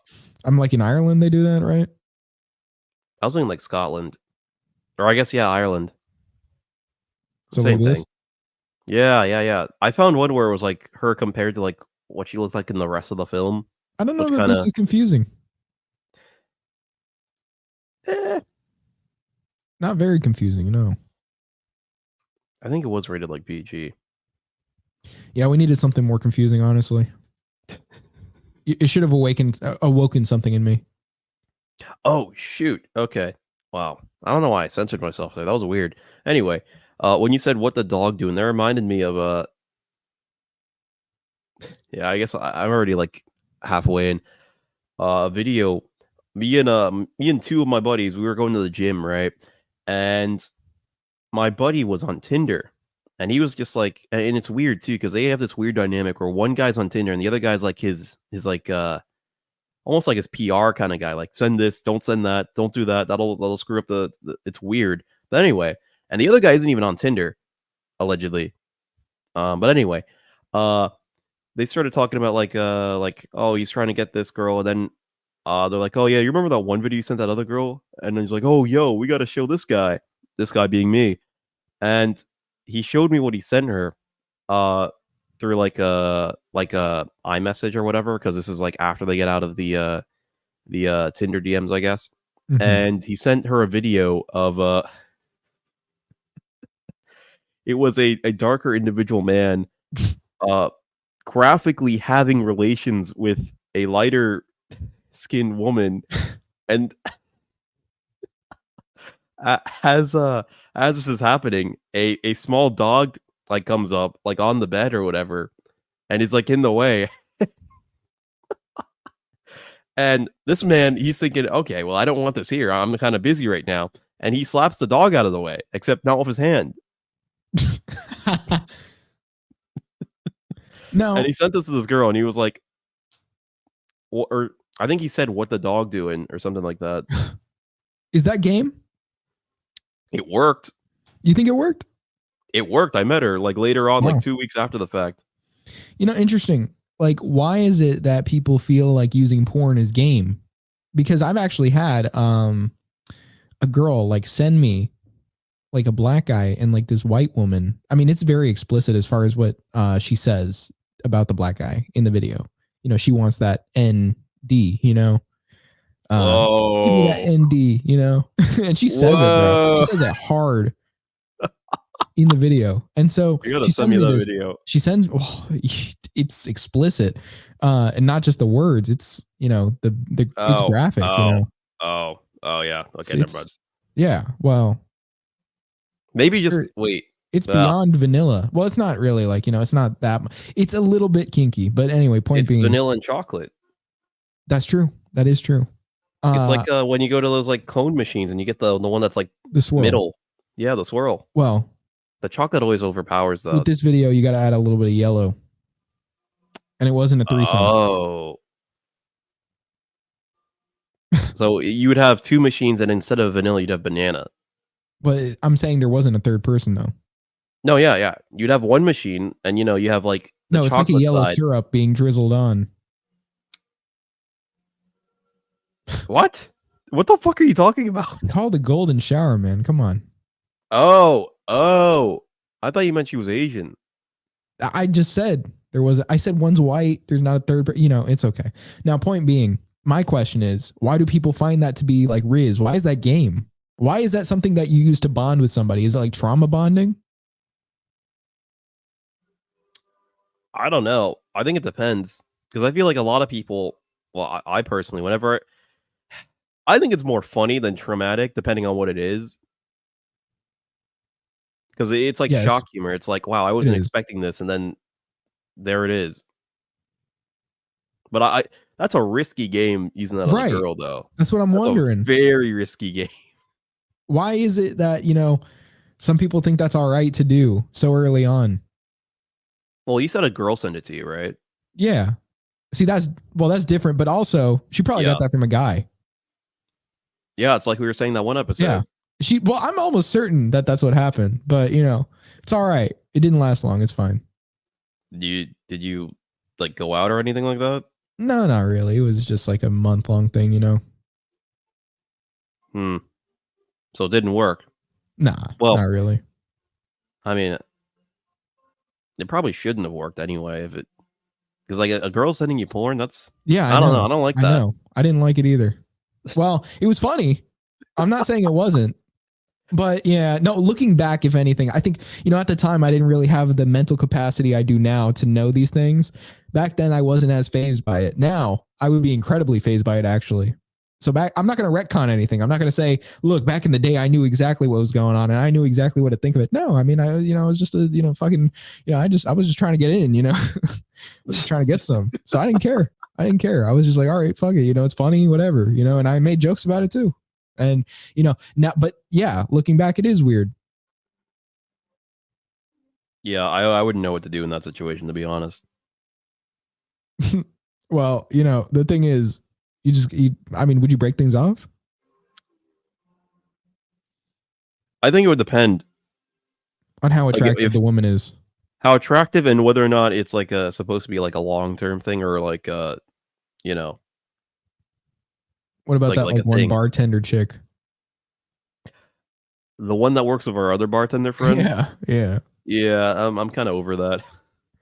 I'm like in Ireland they do that, right? I was thinking like Scotland. Or I guess, yeah, Ireland. So Same like thing. this? Yeah. I found one where it was like her compared to like what she looked like in the rest of the film, I don't know which that kind this of is confusing. eh, Not very confusing, no. I think it was rated like PG. Yeah, we needed something more confusing, honestly. It should have awoken something in me. Oh shoot. Okay. Wow. I don't know why I censored myself there. That was weird. Anyway, when you said what the dog doing, that reminded me of yeah, I guess I'm already like halfway in a video. Me and two of my buddies, we were going to the gym, right? And my buddy was on Tinder. And he was just like, and it's weird too, because they have this weird dynamic where one guy's on Tinder and the other guy's like his like almost like his PR kind of guy. Like send this, don't send that, don't do that. That'll screw up the it's weird. But anyway, and the other guy isn't even on Tinder, allegedly. But anyway, uh they started talking about like oh he's trying to get this girl, and then they're like, oh yeah, you remember that one video you sent that other girl? And then he's like, oh yo, we gotta show this guy being me. And he showed me what he sent her uh through like a iMessage or whatever, because this is like after they get out of the Tinder DMs, I guess. Mm-hmm. And he sent her a video of it was a darker individual man uh graphically having relations with a lighter skinned woman. And as as this is happening, a small dog like comes up like on the bed or whatever, and he's like in the way. And this man, he's thinking, okay, well, I don't want this here. I'm kind of busy right now. And he slaps the dog out of the way, except not with his hand. And No, he sent this to this girl, and he was like, or I think he said, "What the dog doing?" or something like that. is that game? It worked. You think it worked? It worked. I met her like later on, like Wow. 2 weeks after the fact. Interesting. Like, why is it that people feel like using porn is game? Because I've actually had a girl like send me like a black guy and like this white woman. I mean, it's very explicit as far as what she says about the black guy in the video. She wants that ND, uh give me that Whoa. ND, and she says it, bro. She Whoa. says it hard in the video. And so You gotta she send sends me me that this. video. She sends it's explicit. And not just the words, it's it's Oh, graphic, yeah. It's Okay, never mind. it's yeah, well, Maybe just er, wait. it's Uh, beyond vanilla. Well, it's not really like, it's not that it's a little bit kinky, but anyway, point it's being, vanilla and chocolate. that's true. That is true. It's Uh like when you go to those like cone machines and you get the one that's like the swirl. middle. Yeah, the swirl. Well, The chocolate always overpowers with the. this video, you got to add a little bit of yellow, and it wasn't a threesome. Oh. So you would have two machines, and instead of vanilla, you'd have banana. But I'm saying there wasn't a third person though. No, yeah. You'd have one machine, and you have like the No, it's like a chocolate yellow side. syrup being drizzled on. What? What the fuck are you talking about? It's called a golden shower, man. Come on. Oh. I thought you meant she was Asian. I just said there was. I said one's white. There's not a third. It's okay. Now, point being, my question is, why do people find that to be like Riz? Why is that game? Why is that something that you use to bond with somebody? Is it like trauma bonding? I don't know. I think it depends because I feel like a lot of people. Well, I personally, whenever I think it's more funny than traumatic, depending on what it is. Because it's like Yes, shock humor. It's like, wow, I it wasn't is. expecting this, and then there it is. But I that's a risky game using that on a Right. girl, though. That's what I'm That's a wondering. very risky game. Why is it that, some people think that's all right to do so early on? Well, you said a girl sent it to you, right? Yeah. See, that's different, but also she probably Yeah. got that from a guy. Yeah, it's like we were saying that one Yeah. episode. I'm almost certain that that's what happened, but it's all right. It didn't last long. It's fine. Did you like go out or anything like that? No, not really. It was just like a month-long thing, Hmm. So it didn't work. Nah, Well, not really. I mean, it probably shouldn't have worked anyway. If it because like a girl sending you porn, that's Yeah, I I don't know. know. I don't like I that. know. I didn't like it either. Well, it was funny. I'm not saying it wasn't. But yeah, no, looking back, if anything, I think, at the time I didn't really have the mental capacity I do now to know these things. Back then I wasn't as fazed by it. Now I would be incredibly fazed by it, actually. So I'm not going to retcon anything. I'm not going to say, look, back in the day, I knew exactly what was going on and I knew exactly what to think of it. No, I mean, I was just fucking, I was just trying to get in, I was just trying to get some. So I didn't care. I didn't care. I was just like, all right, fuck it. It's funny, whatever, and I made jokes about it too. And, now, but yeah, looking back, it is weird. Yeah, I wouldn't know what to do in that situation, to be honest. Well, the thing is, would you break things off? I think it would depend On how like attractive if the woman is. how attractive and whether or not it's like supposed to be like a long term thing or like you know What about that like like a one thing. bartender chick? The one that works with our other bartender friend. Yeah, yeah. Yeah, I'm kind of over that.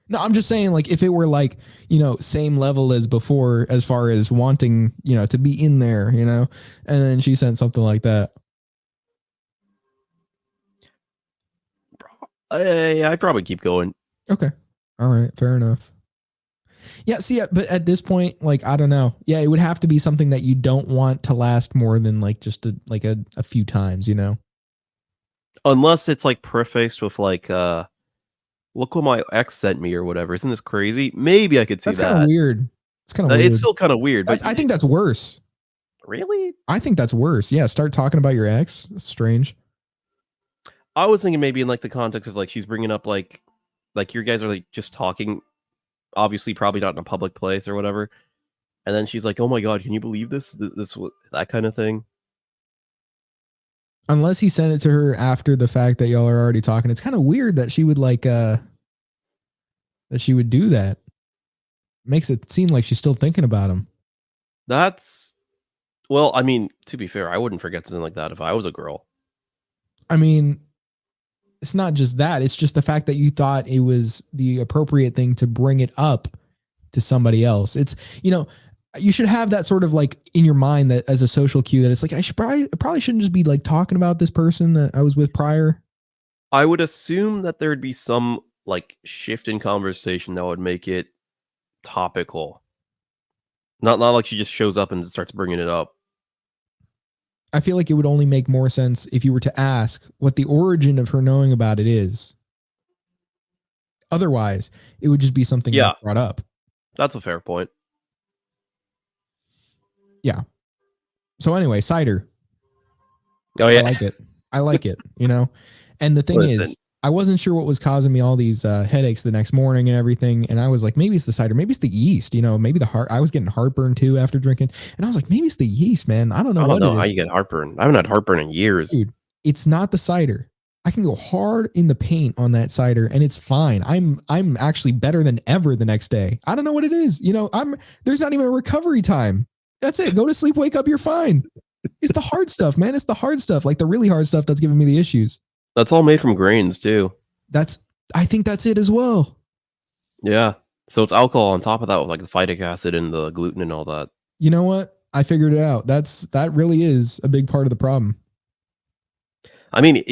No, I'm just saying, like, if it were like, same level as before, as far as wanting, to be in there, and then she sent something like that. I'd probably keep going. Okay. All right. Fair enough. Yeah. See, but at this point, like, I don't know. Yeah. It would have to be something that you don't want to last more than like just a few times, Unless it's like prefaced with like look what my ex sent me or whatever. Isn't this crazy? Maybe I could see That's kind of that. weird. It's kind of It's weird. still kind of weird, but I think that's worse. really? I think that's worse. Yeah. Start talking about your ex. That's strange. I was thinking maybe in like the context of like she's bringing up like your guys are like just talking, obviously probably not in a public place or whatever, and then she's like, "Oh my god, can you believe this? That kind of thing." Unless he sent it to her after the fact that y'all are already talking. It's kind of weird that she would that she would do that. Makes it seem like she's still thinking about him. That's well, I mean, to be fair, I wouldn't forget something like that if I was a girl. I mean, it's not just that. It's just the fact that you thought it was the appropriate thing to bring it up to somebody else. It's, you should have that sort of like in your mind that as a social cue that it's like, I probably shouldn't just be like talking about this person that I was with prior. I would assume that there'd be some like shift in conversation that would make it topical. Not like she just shows up and starts bringing it up. I feel like it would only make more sense if you were to ask what the origin of her knowing about it is. Otherwise, it would just be something that's brought up. That's a fair point. Yeah. So anyway, cider. Oh yeah, I like it. I like it, And the thing is, I wasn't sure what was causing me all these headaches the next morning and everything. And I was like, maybe it's the cider, maybe it's the yeast, maybe the heart. I was getting heartburn too after drinking. And I was like, maybe it's the yeast, man. I don't know what it is. How you get heartburn. I haven't had heartburn in years. Dude, it's not the cider. I can go hard in the paint on that cider and it's fine. I'm actually better than ever the next day. I don't know what it is. There's not even a recovery time. That's it. Go to sleep, wake up, you're fine. It's the hard stuff, man. It's the hard stuff, like the really hard stuff that's giving me the issues. That's all made from grains too. I think that's it as well. Yeah. So it's alcohol on top of that with like the phytic acid and the gluten and all that. You know what? I figured it out. That really is a big part of the problem. I mean,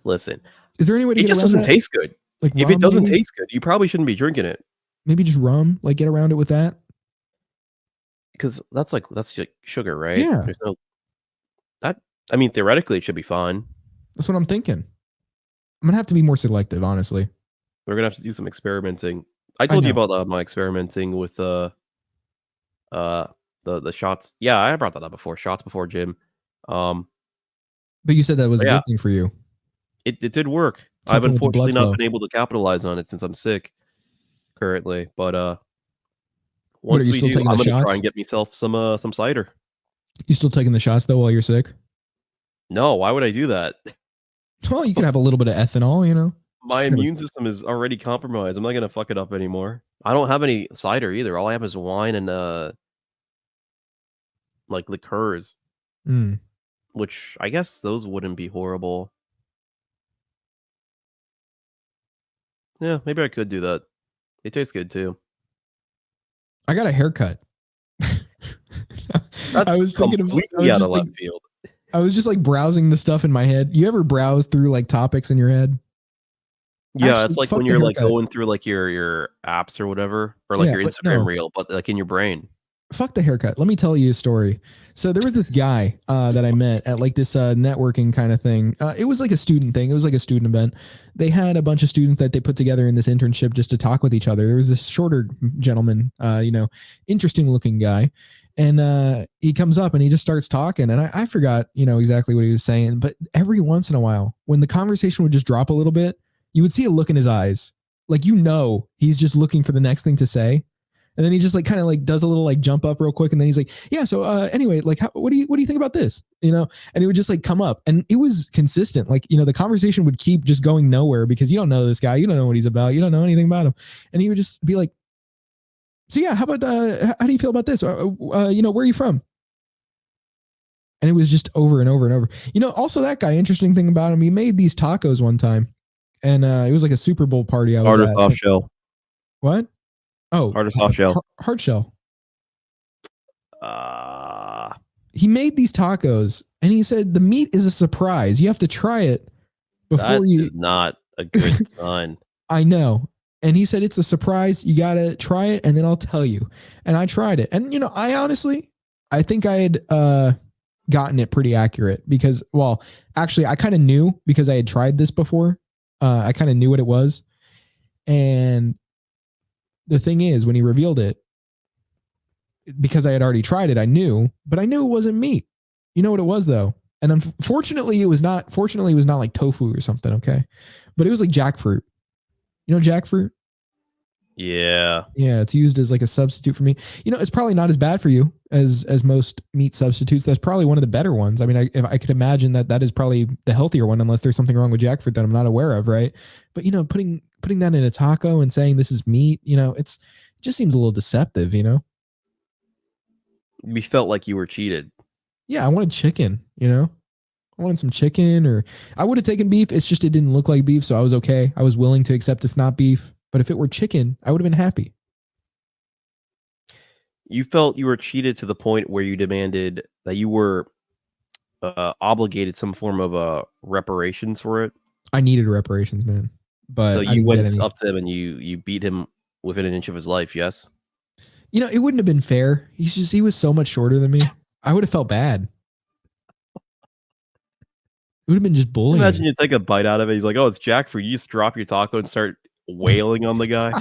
listen, Is there any way to it get just around doesn't that? taste good. Like If rum, it doesn't maybe? taste good, you probably shouldn't be drinking it. Maybe just rum, like get around it with that? Because that's like sugar, right? Yeah, There's no that. I mean, theoretically, it should be fine. that's what I'm thinking. I'm gonna have to be more selective, honestly. We're gonna have to do some experimenting. I I told you know. about my experimenting with the shots. Yeah, I brought that up before. Shots before gym. Um, But you said that was but a yeah, good thing for you. it did work. It's I've helping with the blood unfortunately not flow. been able to capitalize on it since I'm sick currently. But What, are once you we still do, taking I'm the gonna try shots? and get myself some cider. You still taking the shots though while you're sick? No, why would I do that? Well, you could have a little bit of ethanol, you know. My Gotta- immune system is already compromised. I'm not gonna fuck it up anymore. I don't have any cider either. All I have is wine and like liqueurs, Mm. which I guess those wouldn't be horrible. Yeah, maybe I could do that. They taste good too. I got a haircut. I That's was thinking of. completely out of left field. I was just like browsing the stuff in my head. You ever browse through like topics in your head? Yeah, Actually, it's like fuck when the you're like haircut. going through like your apps or whatever, or like Yeah, your but Instagram no, reel, but like in your brain. fuck the haircut. Let me tell you a story. So there was this guy that I met at like this networking kind of thing. It was like a student thing. It was like a student event. They had a bunch of students that they put together in this internship just to talk with each other. There was this shorter gentleman, interesting looking guy. And he comes up and he just starts talking. And I forgot, exactly what he was saying. But every once in a while, when the conversation would just drop a little bit, you would see a look in his eyes. Like, he's just looking for the next thing to say. And then he just like kind of like does a little like jump up real quick, and then he's like, "Yeah, so anyway, like, what do you think about this?" And it would just like come up, and it was consistent. Like, the conversation would keep just going nowhere because you don't know this guy, you don't know what he's about, you don't know anything about him, and he would just be like, "So yeah, how about how do you feel about this? Where are you from?" And it was just over and over and over. Also that guy, interesting thing about him, he made these tacos one time, and it was like a Super Bowl party I was Hard or at. soft shell? What? Oh, Hard or soft shell? hard shell. Uh, He made these tacos and he said the meat is a surprise. You have to try it before that you. is not a good sign. I know. And he said it's a surprise. You got to try it and then I'll tell you. And I tried it. And I think I had gotten it pretty accurate because, well, actually I kind of knew because I had tried this before. I kind of knew what it was. And the thing is, when he revealed it, because I had already tried it, I knew it wasn't meat. You know what it was though? And unfortunately, it was not like tofu or something. Okay. But it was like jackfruit. You know, jackfruit? Yeah. Yeah. It's used as like a substitute for meat. It's probably not as bad for you as most meat substitutes. That's probably one of the better ones. I mean, if I could imagine that is probably the healthier one, unless there's something wrong with jackfruit that I'm not aware of. Right. But, putting that in a taco and saying this is meat, it just seems a little deceptive, We felt like you were cheated. Yeah, I wanted chicken, I wanted some chicken, or I would have taken beef. It's just it didn't look like beef, so I was okay. I was willing to accept it's not beef. But if it were chicken, I would have been happy. You felt you were cheated to the point where you demanded that you were obligated some form of reparations for it. I needed reparations, man. But So I you didn't get went any. up to him and you beat him within an inch of his life, yes? It wouldn't have been fair. He was so much shorter than me. I would have felt bad. It would have been just bullying. Imagine you take a bite out of it. He's like, "Oh, it's jackfruit." You just drop your taco and start wailing on the guy.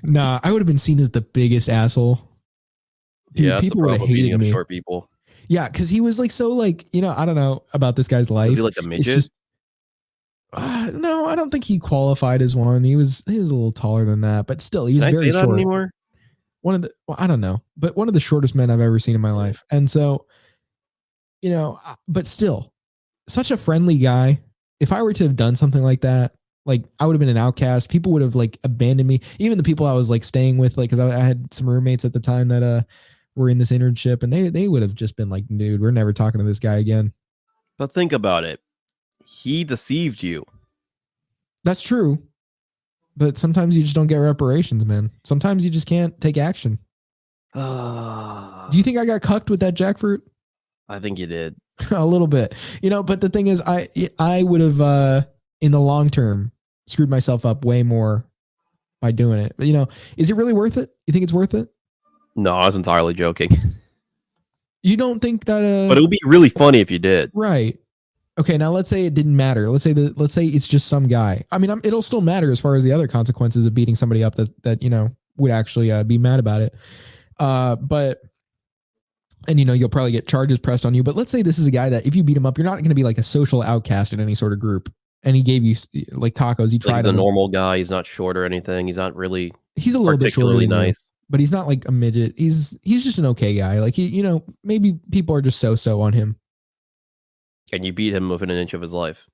Nah, I would have been seen as the biggest asshole. Dude, yeah, people would have hated me. Short people. Yeah, because he was like so like, I don't know about this guy's life. Was he like a midget? It's just, no, I don't think he qualified as one. He was a little taller than that, but still, he was very short. Anymore? I don't know, but one of the shortest men I've ever seen in my life. And so, but still, such a friendly guy. If I were to have done something like that, like I would have been an outcast. People would have like abandoned me. Even the people I was like staying with, like, because I had some roommates at the time that were in this internship, and they would have just been like, dude, we're never talking to this guy again. But think about it. He deceived you. That's true. But sometimes you just don't get reparations, man. Sometimes you just can't take action. Do you think I got cucked with that jackfruit? I think you did. A little bit, but the thing is, I would have in the long term screwed myself up way more by doing it. But is it really worth it? You think it's worth it? No, I was entirely joking. You don't think that but it would be really funny if you did. Right. Okay, now let's say it didn't matter. Let's say it's just some guy. I mean, it'll still matter as far as the other consequences of beating somebody up that would actually be mad about it. But you'll probably get charges pressed on you. But let's say this is a guy that if you beat him up, you're not going to be like a social outcast in any sort of group. And he gave you like tacos. You tried. He's a normal guy. He's not short or anything. He's not really. He's a little bit shorter than nice, but he's not like a midget. He's just an okay guy. Like maybe people are just so on him. And you beat him within an inch of his life.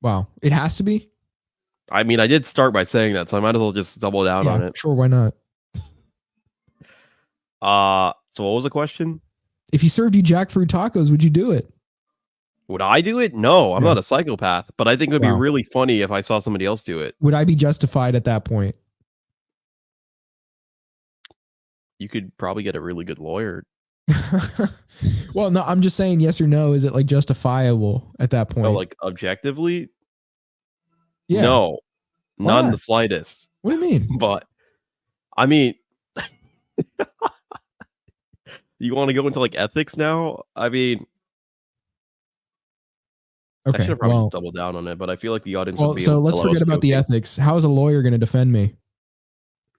Wow, it has to be. I mean, I did start by saying that, so I might as well just double down on it. Sure, why not? So what was the question? If he served you jackfruit tacos, would you do it? Would I do it? No, I'm not a psychopath, but I think it would be really funny if I saw somebody else do it. Would I be justified at that point? You could probably get a really good lawyer. Well, no, I'm just saying yes or no. Is it like justifiable at that point? Oh, like objectively? Yeah. No, not in the slightest. What do you mean? But I mean, you want to go into like ethics now? I mean, okay, I should have probably just doubled down on it, but I feel like the audience would be able to. So let's forget about the ethics. How is a lawyer going to defend me?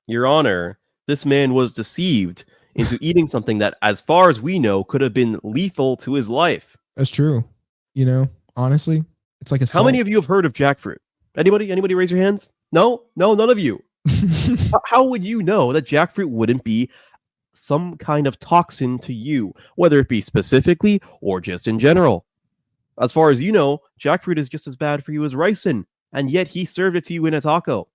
Your Honor, this man was deceived into eating something that, as far as we know, could have been lethal to his life. That's true. Honestly, it's like a. How many of you have heard of jackfruit? Anybody raise your hands? No, none of you. How would you know that jackfruit wouldn't be some kind of toxin to you, whether it be specifically or just in general? As far as you know, jackfruit is just as bad for you as ricin, and yet he served it to you in a taco,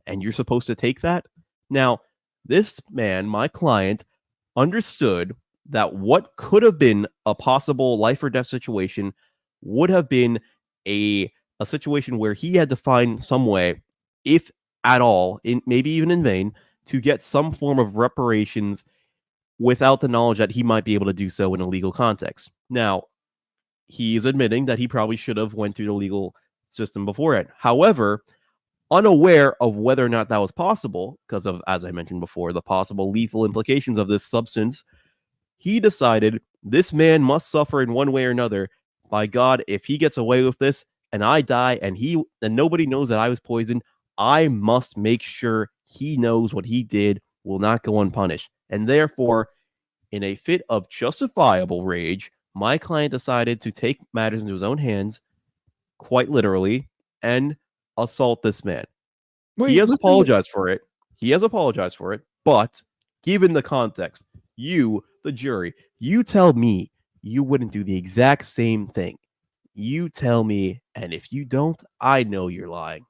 and you're supposed to take that? Now, this man, my client, understood that what could have been a possible life or death situation would have been a situation where he had to find some way, if at all, maybe even in vain, to get some form of reparations without the knowledge that he might be able to do so in a legal context. Now, he's admitting that he probably should have went through the legal system beforehand. However, unaware of whether or not that was possible, because of, as I mentioned before, the possible lethal implications of this substance, he decided this man must suffer in one way or another. By God, if he gets away with this and I die and nobody knows that I was poisoned, I must make sure he knows what he did will not go unpunished. And therefore, in a fit of justifiable rage, my client decided to take matters into his own hands, quite literally, and assault this man. He has apologized for it. But given the context, you, the jury, you tell me you wouldn't do the exact same thing. You tell me, and if you don't, I know you're lying.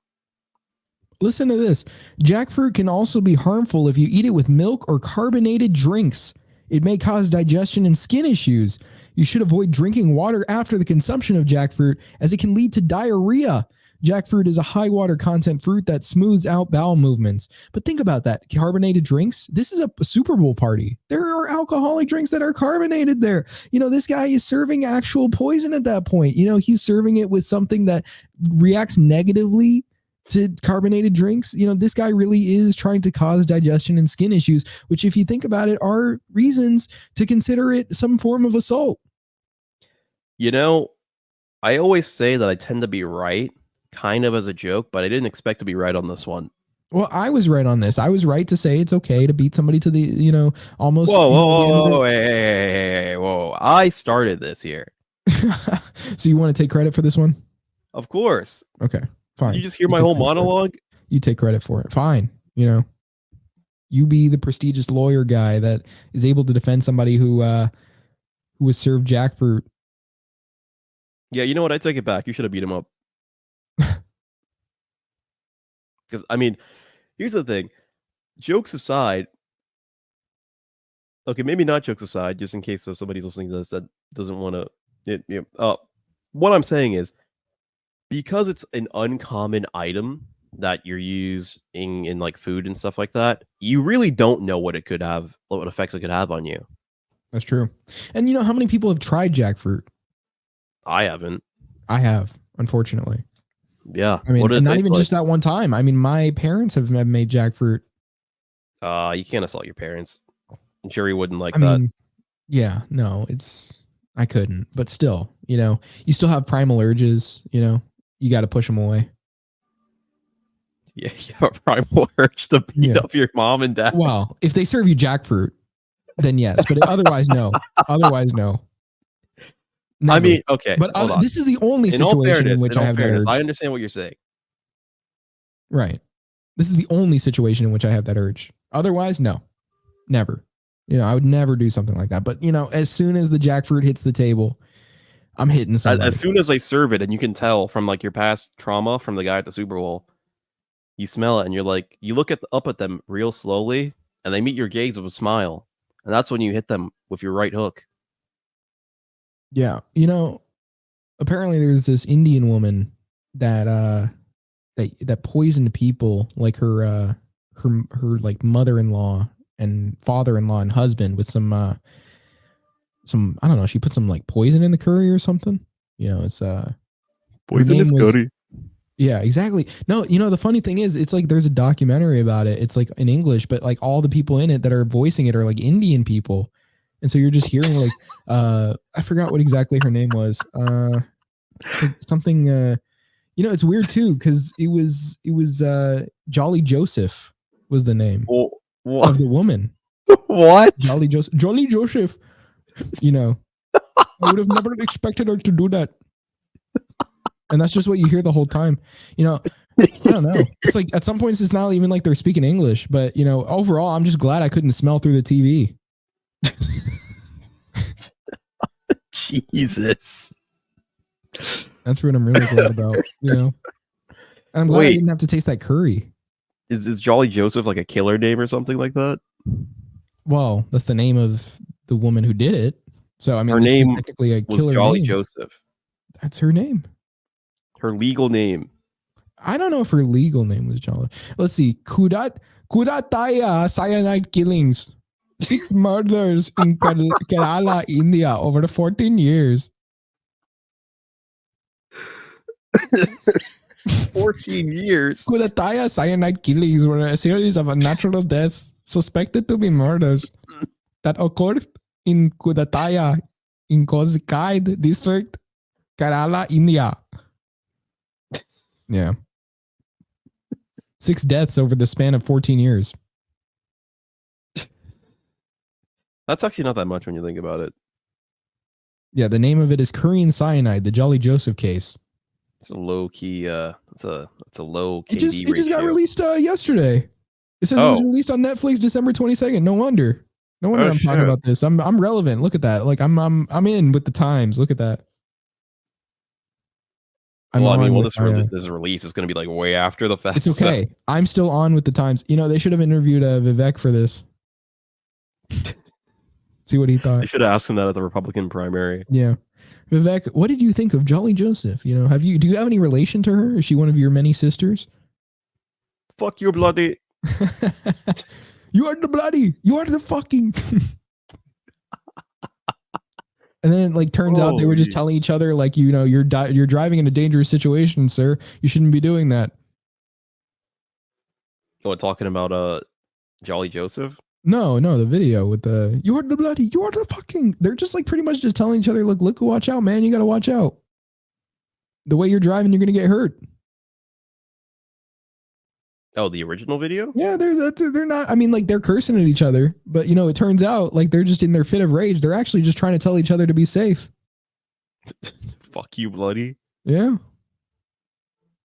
Listen to this. Jackfruit can also be harmful if you eat it with milk or carbonated drinks. It may cause digestion and skin issues. You should avoid drinking water after the consumption of jackfruit, as it can lead to diarrhea. Jackfruit is a high water content fruit that smooths out bowel movements. But think about that. Carbonated drinks. This is a Super Bowl party. There are alcoholic drinks that are carbonated there. This guy is serving actual poison at that point. He's serving it with something that reacts negatively to carbonated drinks. This guy really is trying to cause digestion and skin issues, which, if you think about it, are reasons to consider it some form of assault. I always say that I tend to be right, kind of as a joke, but I didn't expect to be right on this one. Well, I was right on this. I was right to say it's okay to beat somebody to the, almost. Whoa, hey, whoa. I started this here. So you want to take credit for this one? Of course. Okay, fine. You just hear my whole monologue? You take credit for it. Fine. You be the prestigious lawyer guy that is able to defend somebody who was served jackfruit. Yeah, you know what? I take it back. You should have beat him up. Because, I mean, here's the thing. Jokes aside, Okay, maybe not jokes aside, just in case there's somebody's listening to this that doesn't want to. What I'm saying is because it's an uncommon item that you're using in like food and stuff like that, you really don't know what it could have, what effects it could have on you. That's true. And you know how many people have tried jackfruit? I haven't. I have, unfortunately. Yeah. I mean, What does and it not taste even like? just that one time. I mean, my parents have made jackfruit. You can't assault your parents. I'm sure he wouldn't like I that. mean, yeah, no, I couldn't, but still, you still have primal urges, you got to push them away. Yeah, you have a primal urge to beat Yeah. up your mom and dad. Well, if they serve you jackfruit, then yes, but otherwise, no. Otherwise, no. Never. I mean, okay, But hold on. this is the only In all situation in fairness, which I have that urge. I understand what you're saying. Right. This is the only situation in which I have that urge. Otherwise, no. Never. I would never do something like that. But, as soon as the jackfruit hits the table, I'm hitting somebody. As soon as they serve it, and you can tell from like your past trauma from the guy at the Super Bowl, you smell it, and you're like, you look up at them real slowly, and they meet your gaze with a smile, and that's when you hit them with your right hook. Yeah. Apparently there's this Indian woman that that poisoned people, like her like mother-in-law and father-in-law and husband with some I don't know, she put some like poison in the curry or something. It's her Poisonous name was curry. Yeah, exactly. No, the funny thing is it's like there's a documentary about it. It's like in English, but like all the people in it that are voicing it are like Indian people. And so you're just hearing like I forgot what exactly her name was. It's like something it's weird too cuz it was Jolly Joseph was the name What? of the woman. What? Jolly Joseph. I would have never expected her to do that. And that's just what you hear the whole time. I don't know. It's like at some points it's not even like they're speaking English, but overall I'm just glad I couldn't smell through the TV. Jesus. That's what I'm really glad about, And I'm glad I didn't have to taste that curry. Is Jolly Joseph like a killer name or something like that? Well, that's the name of the woman who did it. So I mean, Her this name is technically a was killer Jolly name. Joseph. That's her name. Her legal name. I don't know if her legal name was Jolly. Let's see. Kudataya cyanide killings. 6 murders in Kerala, India over the 14 years. 14 years. Kudataya cyanide killings were a series of natural deaths suspected to be murders that occurred in Kudataya in Kozhikode district, Kerala, India. Yeah. 6 deaths over the span of 14 years. That's actually not that much when you think about it. Yeah, the name of it is Korean cyanide, the Jolly Joseph case. It's a low key. It's a low KD It just got released yesterday. It says it was released on Netflix December 22nd. No wonder I'm talking about this. I'm relevant. Look at that. Like I'm in with the times. Look at that. This release is going to be like way after the fact. It's okay. So. I'm still on with the times. They should have interviewed Vivek for this. See what he thought. They should have asked him that at the Republican primary. Yeah. Vivek, what did you think of Jolly Joseph? Do you have any relation to her? Is she one of your many sisters? Fuck you, bloody. You are the bloody. You are the fucking. And then it turns out they were just telling each other you're driving in a dangerous situation, sir. You shouldn't be doing that. What, talking about Jolly Joseph? No, the video with the you are the bloody, you are the fucking. They're just pretty much just telling each other, look, watch out, man. You got to watch out. The way you're driving, you're gonna get hurt. Oh, the original video? Yeah, they're not. I mean, they're cursing at each other, but it turns out they're just in their fit of rage. They're actually just trying to tell each other to be safe. Fuck you, bloody. Yeah.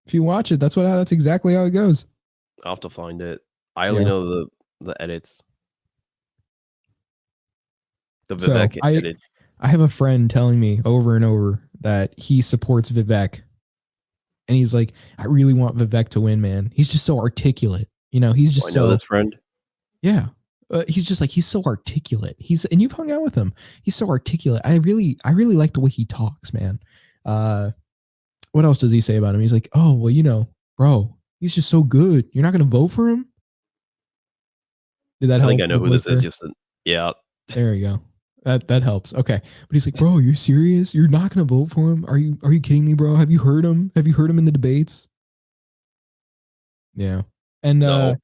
If you watch it, that's exactly how it goes. I'll have to find it. I only know the edits. The Vivek edits. I have a friend telling me over and over that he supports Vivek. And he's like, I really want Vivek to win, man. He's just so articulate. He's just I know this friend. Yeah. He's just like he's so articulate. And you've hung out with him. He's so articulate. I really like the way he talks, man. Uh, what else does he say about him? He's like, oh well, bro, he's just so good. You're not gonna vote for him? Did that I think help I know the who voice this is. there? Yeah. There you go. That helps. Okay, but he's like, bro, you're serious? You're not gonna vote for him? Are you kidding me, bro? Have you heard him? Have you heard him in the debates? Yeah, and No.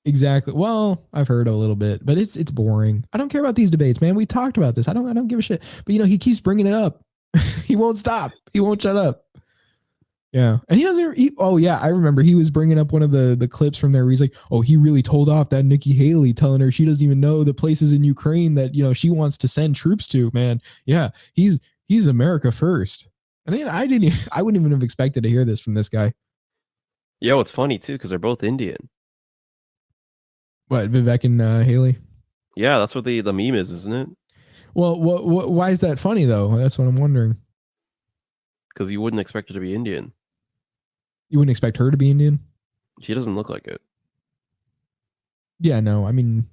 exactly. Well, I've heard a little bit, but it's boring. I don't care about these debates, man. We talked about this. I don't give a shit. But he keeps bringing it up. He won't stop. He won't shut up. Yeah, and he doesn't. Oh yeah, I remember he was bringing up one of the clips from there where he's like, "Oh, he really told off that Nikki Haley, telling her she doesn't even know the places in Ukraine that she wants to send troops to." Man, yeah, he's America first. I mean, I wouldn't even have expected to hear this from this guy. Yeah, it's funny too because they're both Indian. What, Vivek and Haley? Yeah, that's what the meme is, isn't it? Well, why is that funny though? That's what I'm wondering. Because you wouldn't expect her to be Indian. You wouldn't expect her to be Indian? She doesn't look like it. Yeah, no. I mean,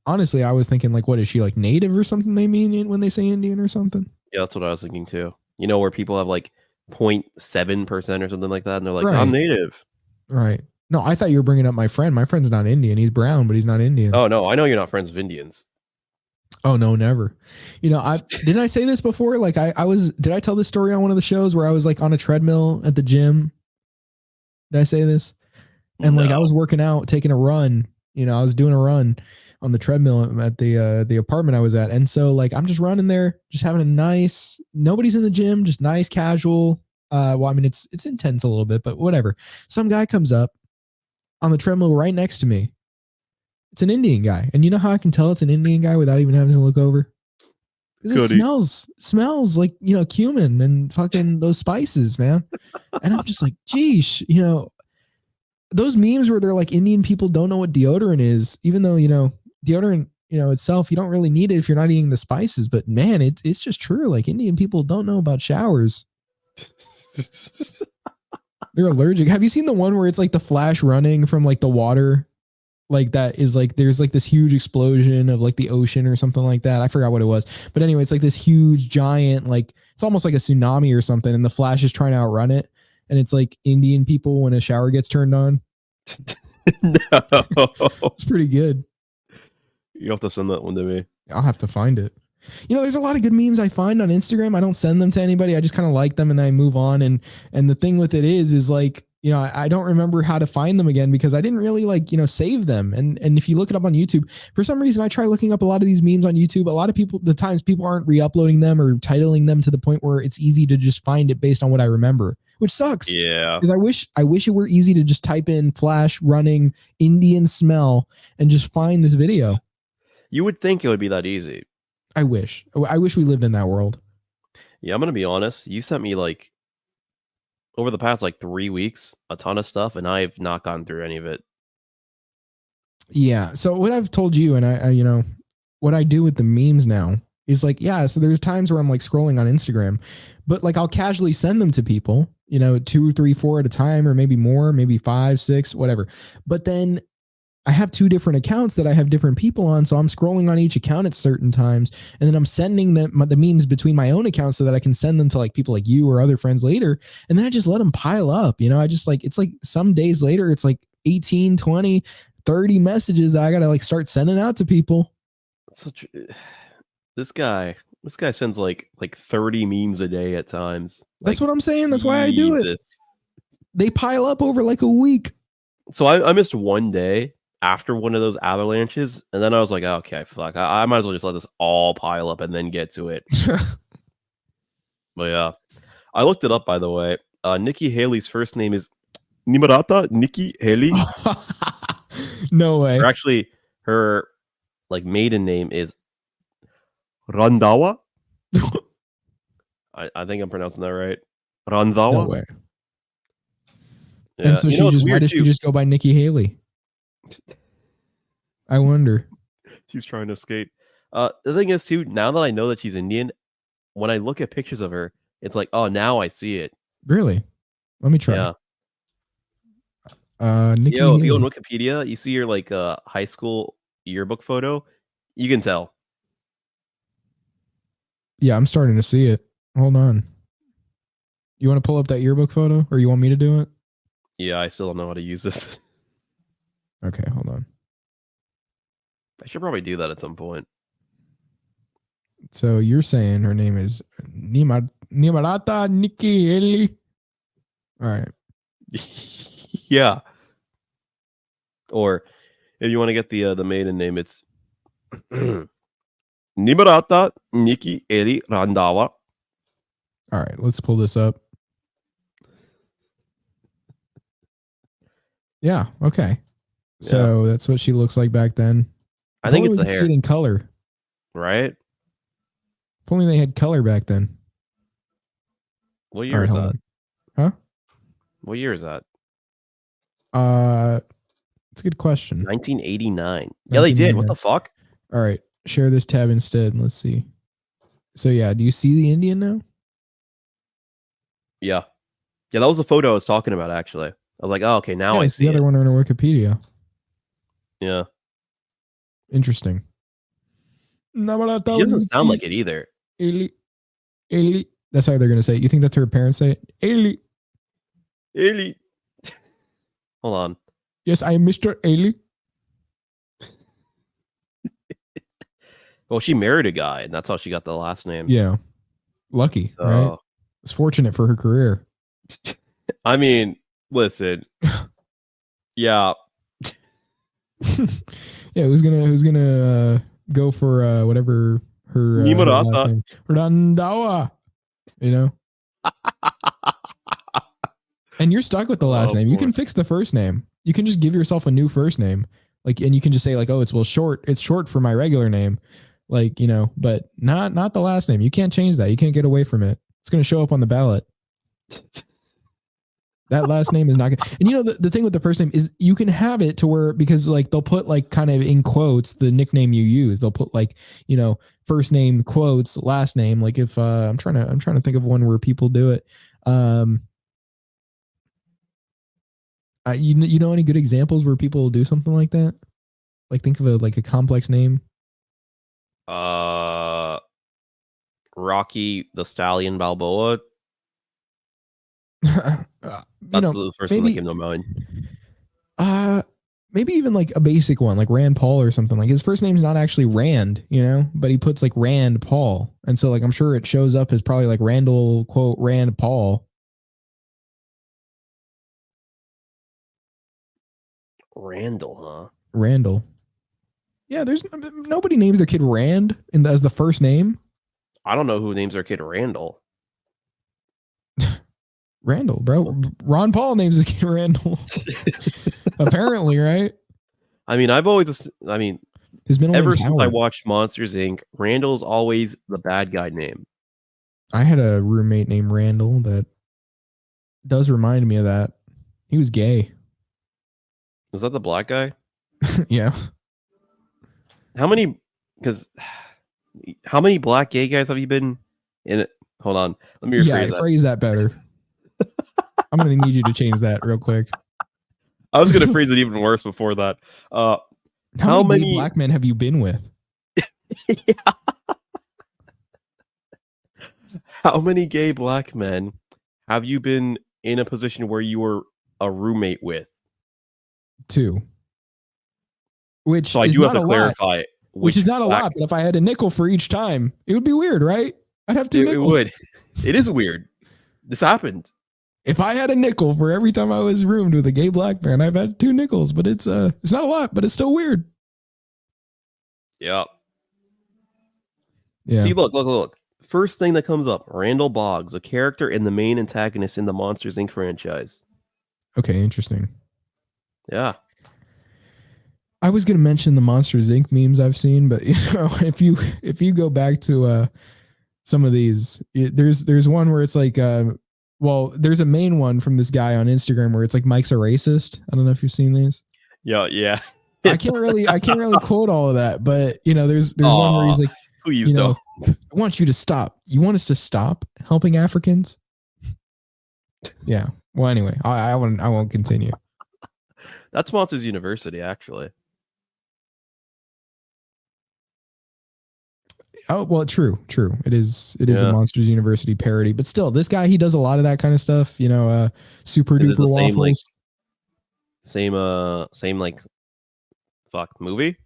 honestly, I was thinking like, what is she, like native or something? They mean when they say Indian or something. Yeah, that's what I was thinking too. Where people have like 0.7% or something like that, and they're like, "I'm Right. native." Right. No, I thought you were bringing up my friend. My friend's not Indian. He's brown, but he's not Indian. Oh no, I know you're not friends with Indians. Oh no, never. I didn't I say this before? Like I was. Did I tell this story on one of the shows where I was like on a treadmill at the gym? Did I say this? And like I No. was working out, taking a run. I was doing a run on the treadmill at the apartment I was at, and so like I'm just running there, just having a nice. Nobody's in the gym, just nice casual. Well, I mean it's intense a little bit, but whatever. Some guy comes up on the treadmill right next to me. It's an Indian guy, and you know how I can tell it's an Indian guy without even having to look over? Because it Cody. smells like cumin and fucking those spices, man. And I'm just like, geesh, those memes where they're like Indian people don't know what deodorant is, even though deodorant itself you don't really need it if you're not eating the spices. But man, it's just true. Like Indian people don't know about showers. They're allergic. Have you seen the one where it's like the Flash running from like the water? Like that is like there's like this huge explosion of like the ocean or something like that. I forgot what it was. But anyway, it's like this huge giant, like it's almost like a tsunami or something, and the Flash is trying to outrun it. And it's like Indian people when a shower gets turned on. No. It's pretty good. You have to send that one to me. I'll have to find it. There's a lot of good memes I find on Instagram. I don't send them to anybody. I just kind of like them and then I move on. And the thing with it is like, I don't remember how to find them again because I didn't really like, save them. And if you look it up on YouTube, for some reason, I try looking up a lot of these memes on YouTube. A lot of the times people aren't re-uploading them or titling them to the point where it's easy to just find it based on what I remember, which sucks. Yeah. Because I wish it were easy to just type in Flash running Indian smell and just find this video. You would think it would be that easy. I wish we lived in that world. Yeah, I'm gonna be honest. You sent me like over the past like 3 weeks a ton of stuff, and I've not gone through any of it. Yeah. So what I've told you, and I what I do with the memes now is like, yeah. So there's times where I'm like scrolling on Instagram, but like I'll casually send them to people, 2, 3, 4 at a time, or maybe more, maybe 5, 6, whatever. But then I have 2 different accounts that I have different people on. So I'm scrolling on each account at certain times. And then I'm sending the memes between my own accounts so that I can send them to like people like you or other friends later. And then I just let them pile up. I just like, it's like some days later, it's like 18, 20, 30 messages that I got to like start sending out to people. Such this guy sends like 30 memes a day at times. That's Like, what I'm saying. That's why I do it. Jesus. They pile up over like a week. So I missed one day after one of those avalanches, and then I was like, oh, okay, fuck. I might as well just let this all pile up and then get to it. But yeah. I looked it up, by the way. Nikki Haley's first name is Nimarata Nikki Haley. No way. Or actually, her like maiden name is Randawa. I think I'm pronouncing that right. Randawa. No way. Yeah. And so why does she just go by Nikki Haley? I wonder. She's trying to skate. The thing is, too, now that I know that she's Indian, when I look at pictures of her, it's like, oh, now I see it. Really? Let me try. Yeah. Nikki Yo, if you go on Haley. Wikipedia, you see her like high school yearbook photo, you can tell. Yeah, I'm starting to see it. Hold on. You want to pull up that yearbook photo, or you want me to do it? Yeah, I still don't know how to use this. Okay, hold on. I should probably do that at some point. So you're saying her name is Nimarata Nikki Eli? All right. Yeah. Or if you want to get the maiden name, it's Nimarata Nikki Eri Randawa. All right, let's pull this up. Yeah, okay. So that's what she looks like back then. I If think only it's we the could see hair, it in color. right? If only they had color back then. What All year right, is hold that? on. Huh? What year is that? It's a good question. 1989. Yeah, they did. What the 1999. fuck? All right, share this tab instead. Let's see. So yeah, do you see the Indian now? Yeah. Yeah, that was the photo I was talking about, actually. I was like, oh, okay, now Yeah, I it's the see other it. one on her Wikipedia. Yeah. Interesting. She doesn't sound like it either. Eli. Eli. That's how they're gonna say it. You think that's her parents say it? Eli. Eli. Hold on. Yes, I am Mr. Eli. Well, she married a guy, and that's how she got the last name. Yeah. Lucky, right? So, It's fortunate for her career. I mean, listen. Yeah. Yeah, who's gonna go for whatever her last Nimarata. name? Randawa. You know? And you're stuck with the last Oh, name. You boy. can fix the first name. You can just give yourself a new first name. Like, and you can just say like, oh, it's short for my regular name. Like, you know, but not the last name. You can't change that. You can't get away from it. It's going to show up on the ballot. That last name is not good. And you know, the thing with the first name is you can have it to where, because like they'll put like kind of in quotes the nickname you use. They'll put like, you know, first name quotes, last name. Like if I'm trying to think of one where people do it. You know any good examples where people do something like that? Like think of a complex name. Rocky the Stallion Balboa. You That's know, the first one that maybe came to mind. maybe even like a basic one, like Rand Paul or something. Like his first name's not actually Rand, you know, but he puts like Rand Paul, and so like I'm sure it shows up as probably like Randall quote Rand Paul. Randall, huh? Randall. Yeah, there's nobody names their kid Rand as the first name. I don't know who names their kid Randall. Randall, bro. Ron Paul names his kid Randall. Apparently, right? I mean, His middle ever name's since I Howard. watched Monsters Inc., Randall's always the bad guy name. I had a roommate named Randall that does remind me of that. He was gay. Was that the black guy? Yeah. How many? Because how many black gay guys have you been in it? Hold on, let me rephrase Yeah, that. phrase that better. I'm gonna need you to change that real quick. I was gonna phrase it even worse before that. How many gay black men have you been with? Yeah. How many gay black men have you been in a position where you were a roommate with? 2. Which So I is do have not to a lot. clarify Which is not a black, lot, but if I had a nickel for each time, it would be weird, right? I'd have 2 it nickels. would. It is weird. This happened. If I had a nickel for every time I was roomed with a gay black man, I've had 2 nickels, but it's not a lot, but it's still weird. Yeah. Yeah. See, look. First thing that comes up, Randall Boggs, a character and the main antagonist in the Monsters Inc. franchise. Okay, interesting. Yeah. I was gonna mention the Monsters Inc. memes I've seen, but you know, if you go back to some of these, there's one where it's like well, there's a main one from this guy on Instagram where it's like Mike's a racist. I don't know if you've seen these. Yeah. I can't really quote all of that, but you know, there's one where Aw, he's like, please you don't. know, I want you to stop. You want us to stop helping Africans? Yeah. Well, anyway, I won't continue. That's Monsters University, actually. Oh well, true. It is a Yeah. Monsters University parody, but still, this guy he does a lot of that kind of stuff. Super Is it the duper same like waffles. same like fuck movie?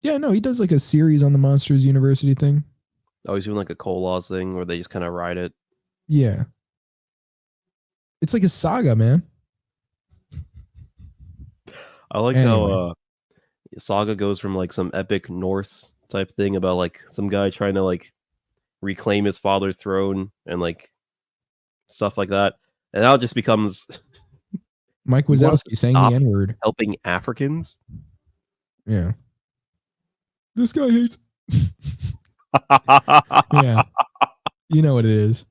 Yeah, no, he does like a series on the Monsters University thing. Oh, he's doing like a Colas thing where they just kind of ride it. Yeah, it's like a saga, man. I like how Anyway, Saga goes from like some epic Norse type thing about like some guy trying to like reclaim his father's throne and like stuff like that, and now it just becomes Mike he wants to Wazowski saying the stop N word. helping Africans. Yeah, this guy hates. Yeah, you know what it is.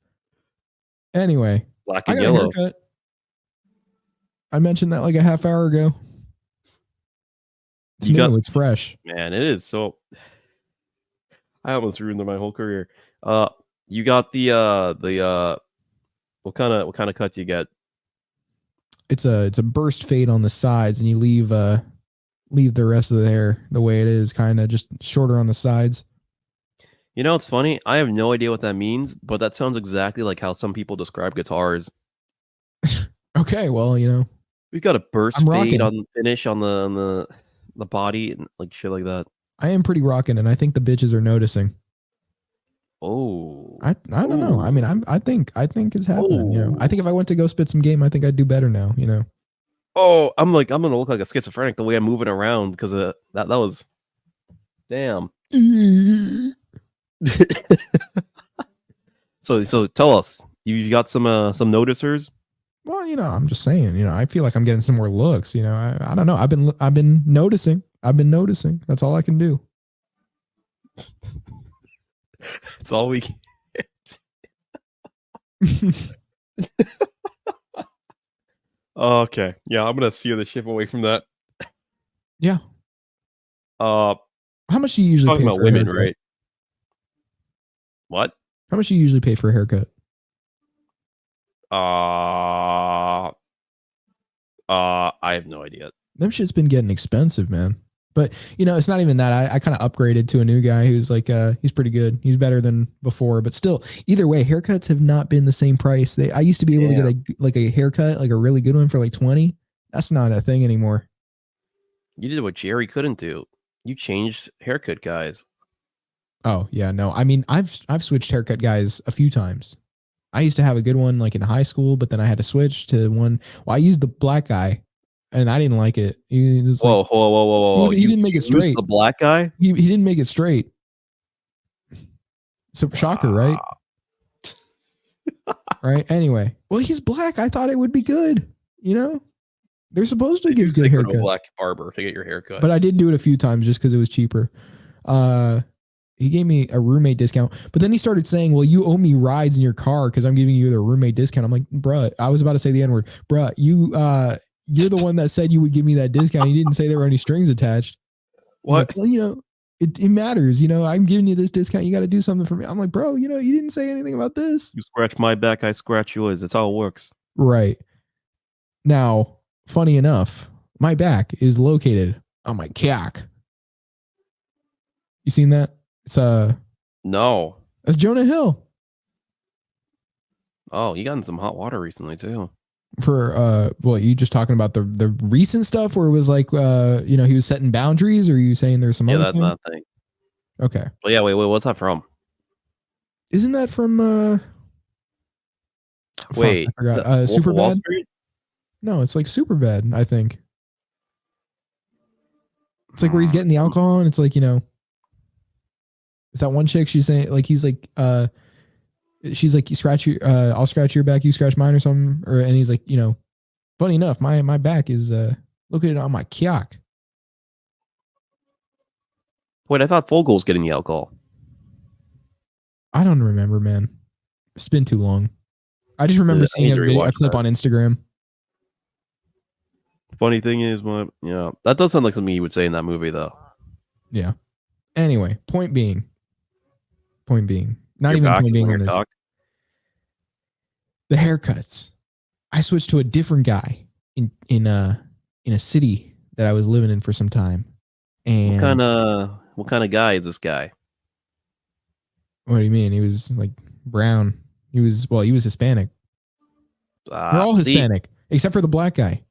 Anyway, Black I and got a yellow. haircut. I mentioned that like a half hour ago. It's You got new. It's fresh. man, it is so. I almost ruined my whole career. Uh, you got the what kind of cut do you get? It's a burst fade on the sides, and you leave the rest of the hair the way it is, kind of just shorter on the sides. You know, it's funny. I have no idea what that means, but that sounds exactly like how some people describe guitars. Okay, well, We've got a burst I'm fade rocking. on finish on the body and like shit like that. I am pretty rocking, and I think the bitches are noticing. Oh, I don't know. I mean, oh, I think it's happening. I oh, think if I went to go spit some game, I think I'd do better now. oh! I'm gonna look like a schizophrenic the way I'm moving around because that was damn. So tell us, you got some noticers? Well, I'm just saying. I feel like I'm getting some more looks. I don't know. I've been noticing. I've been noticing. That's all I can do. It's all we. Can. Okay, yeah, I'm gonna steer the ship away from that. Yeah. Uh, How much do you usually talking pay about for a women, haircut? right? What? How much do you usually pay for a haircut? Uh, I have no idea. Them shit's been getting expensive, man. But it's not even that. I kind of upgraded to a new guy who's like he's pretty good. He's better than before, but still, either way, haircuts have not been the same price. I used to be able to get Damn, a haircut, like a really good one for like 20. That's not a thing anymore. you did what Jerry couldn't do. You changed haircut guys. Oh, yeah, no. I mean, I've switched haircut guys a few times. I used to have a good one like in high school, but then I had to switch to one. Well, I used the black guy and I didn't like it. He was like Whoa, whoa, whoa, whoa, whoa! he You didn't make it used straight. the black guy? He didn't make it straight. So shocker, right? Wow. Right. Anyway, well, he's black. I thought it would be good. They're supposed to Did you give good say go to a haircuts, black barber to get your hair cut? but I did do it a few times just because it was cheaper. Uh, he gave me a roommate discount, but then he started saying, "Well, you owe me rides in your car because I'm giving you the roommate discount." I'm like, "Bruh, I was about to say the N word, bruh. You're the one that said you would give me that discount. You didn't say there were any strings attached." He's like, What? "Well, it matters. I'm giving you this discount. You got to do something for me." I'm like, "Bro, you didn't say anything about this." You scratch my back, I scratch yours. That's how it works. Right. Now, funny enough, my back is located on my cack. You seen that? It's No. that's Jonah Hill Oh, you got in some hot water recently too. for well, you just talking about the recent stuff where it was like he was setting boundaries, or are you saying there's some Yeah, other that's thing? that thing. Okay. But yeah, wait, what's that from? Isn't that from fuck, I Wait, is forgot. that the Wolf Super of Wall bad? Street? No, it's like super bad, I think. It's like where he's getting the alcohol and it's like, it's that one chick she's saying like he's like she's like you scratch your I'll scratch your back, you scratch mine or something, or and he's like, funny enough, my back is located on my kyak. Wait, I thought Fogel's getting the alcohol. I don't remember, man. It's been too long. I just remember I seeing need to a rewatch clip that. on Instagram. Funny thing is, that does sound like something he would say in that movie, though. Yeah. Anyway, not Your even back point is being on on your this. cock. The haircuts. I switched to a different guy in a city that I was living in for some time, and What kind of guy is this guy? What do you mean? He was like brown. He was Hispanic. They're all See, Hispanic except for the black guy.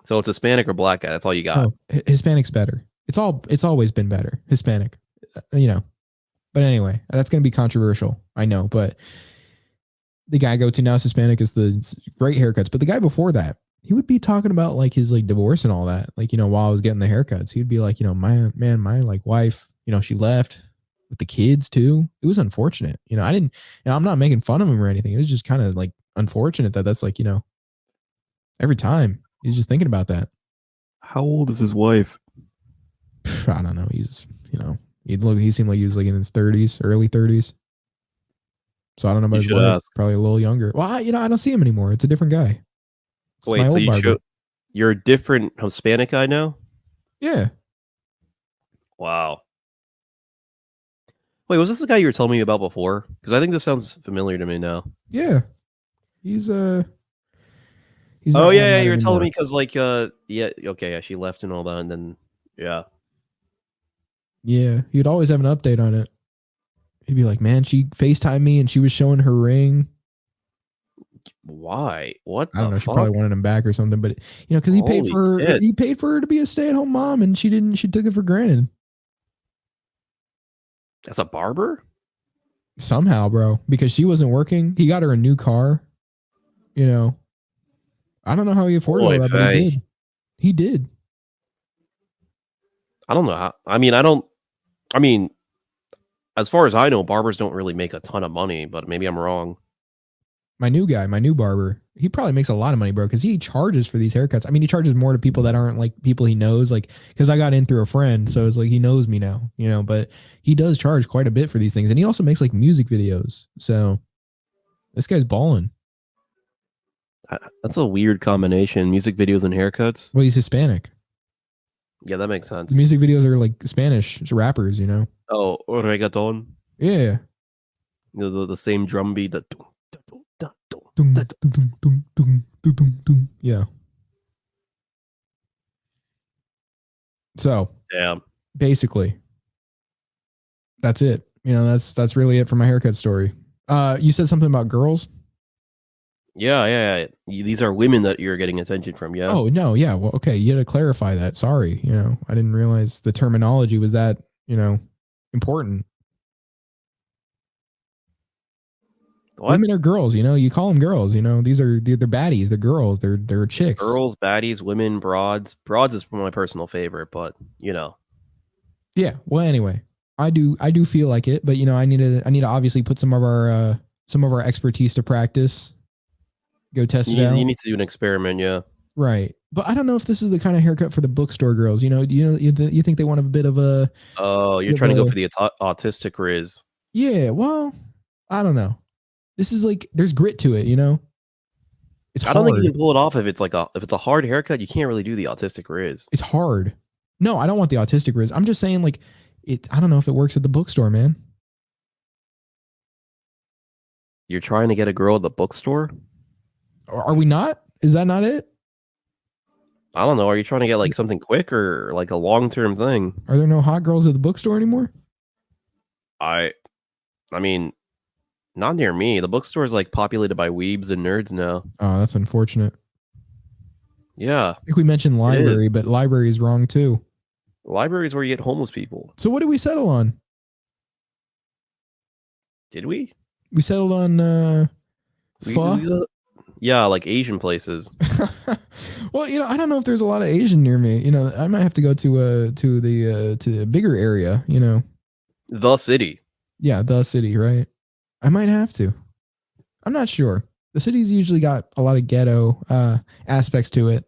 so it's Hispanic or black guy. That's all you got. No, Hispanic's better. It's always been better. Hispanic, you know. But anyway, that's going to be controversial. I know, but the guy I go to now is Hispanic is the great haircuts. But the guy before that, he would be talking about like his like divorce and all that. Like, you know, while I was getting the haircuts, he'd be like, you know, my like wife, you know, she left with the kids too. It was unfortunate. You know, I'm not making fun of him or anything. It was just kind of like unfortunate that that's like, you know, every time he's just thinking about that. How old is his wife? I don't know. He's, you know, he seemed like he was like in his 30s, early 30s. So I don't know about You his should wife. ask. Probably a little younger. Well, I don't see him anymore. It's a different guy. It's my Wait, so old barber. you're a different Hispanic guy now? Yeah. Wow. Wait, was this the guy you were telling me about before? Because I think this sounds familiar to me now. Yeah. He's he's Oh not yeah, on yeah, that you were telling anymore. me because yeah, okay, yeah, she left and all that, and then yeah. Yeah. He'd always have an update on it. He'd be like, man, she FaceTimed me and she was showing her ring. Why? What I don't the know. She probably fuck? wanted him back or something, but you know, because Holy shit! he paid for her to be a stay-at-home mom and she took it for granted. As a barber? Somehow, bro. Because she wasn't working. He got her a new car. You know. I don't know how he afforded all Boy, that, but he Faye. did. He did. I don't know how. I mean, I don't. I mean, as far as I know, barbers don't really make a ton of money, but maybe I'm wrong. My new guy, my new barber, he probably makes a lot of money, bro, because he charges for these haircuts. I mean, he charges more to people that aren't like people he knows, like because I got in through a friend, so it's like he knows me now, you know. But he does charge quite a bit for these things, and he also makes like music videos. So this guy's balling. That's a weird combination: music videos and haircuts. Well, he's Hispanic. Yeah, that makes The sense. music videos are like Spanish rappers, you know. Oh, reggaeton. Yeah. You know, the same drum beat. Yeah. So Damn. basically, that's it. You know, that's really it for my haircut story. You said something about girls. Yeah, yeah, yeah. These are women that you're getting attention from. Yeah. Oh no, yeah. Well, okay. You had to clarify that. Sorry. You know, I didn't realize the terminology was that, you know, important. What? Women are girls, you know. You call them girls, you know. They're baddies. They're girls. They're chicks. Girls, baddies, women, broads. Broads is my personal favorite, but you know. Yeah. Well, anyway, I do feel like it, but you know, I need to obviously put some of our expertise to practice. Go test it You out. need to do an experiment, yeah. Right. But I don't know if this is the kind of haircut for the bookstore girls. You think they want a bit of a Oh, you're bit of trying to go a for the autistic riz. yeah. Well, I don't know. This is like there's grit to it. You know, it's I don't think you hard. can pull it off if it's a hard haircut. You can't really do the autistic riz. It's hard. No, I don't want the autistic riz. I'm just saying like it. I don't know if it works at the bookstore, man. You're trying to get a girl at the bookstore. Are we not? Is that not it? I don't know. Are you trying to get like something quick or like a long term thing? Are there no hot girls at the bookstore anymore? I mean, not near me. The bookstore is like populated by weebs and nerds now. Oh, that's unfortunate. Yeah, I think we mentioned it is. library, but library is wrong too. Libraries where you get homeless people. So what did we settle on? Did we? We settled on pho. Yeah, like Asian places. Well, you know, I don't know if there's a lot of Asian near me. You know, I might have to go to a bigger area. You know, The city. yeah, the city, right? I might have to. I'm not sure. The city's usually got a lot of ghetto aspects to it.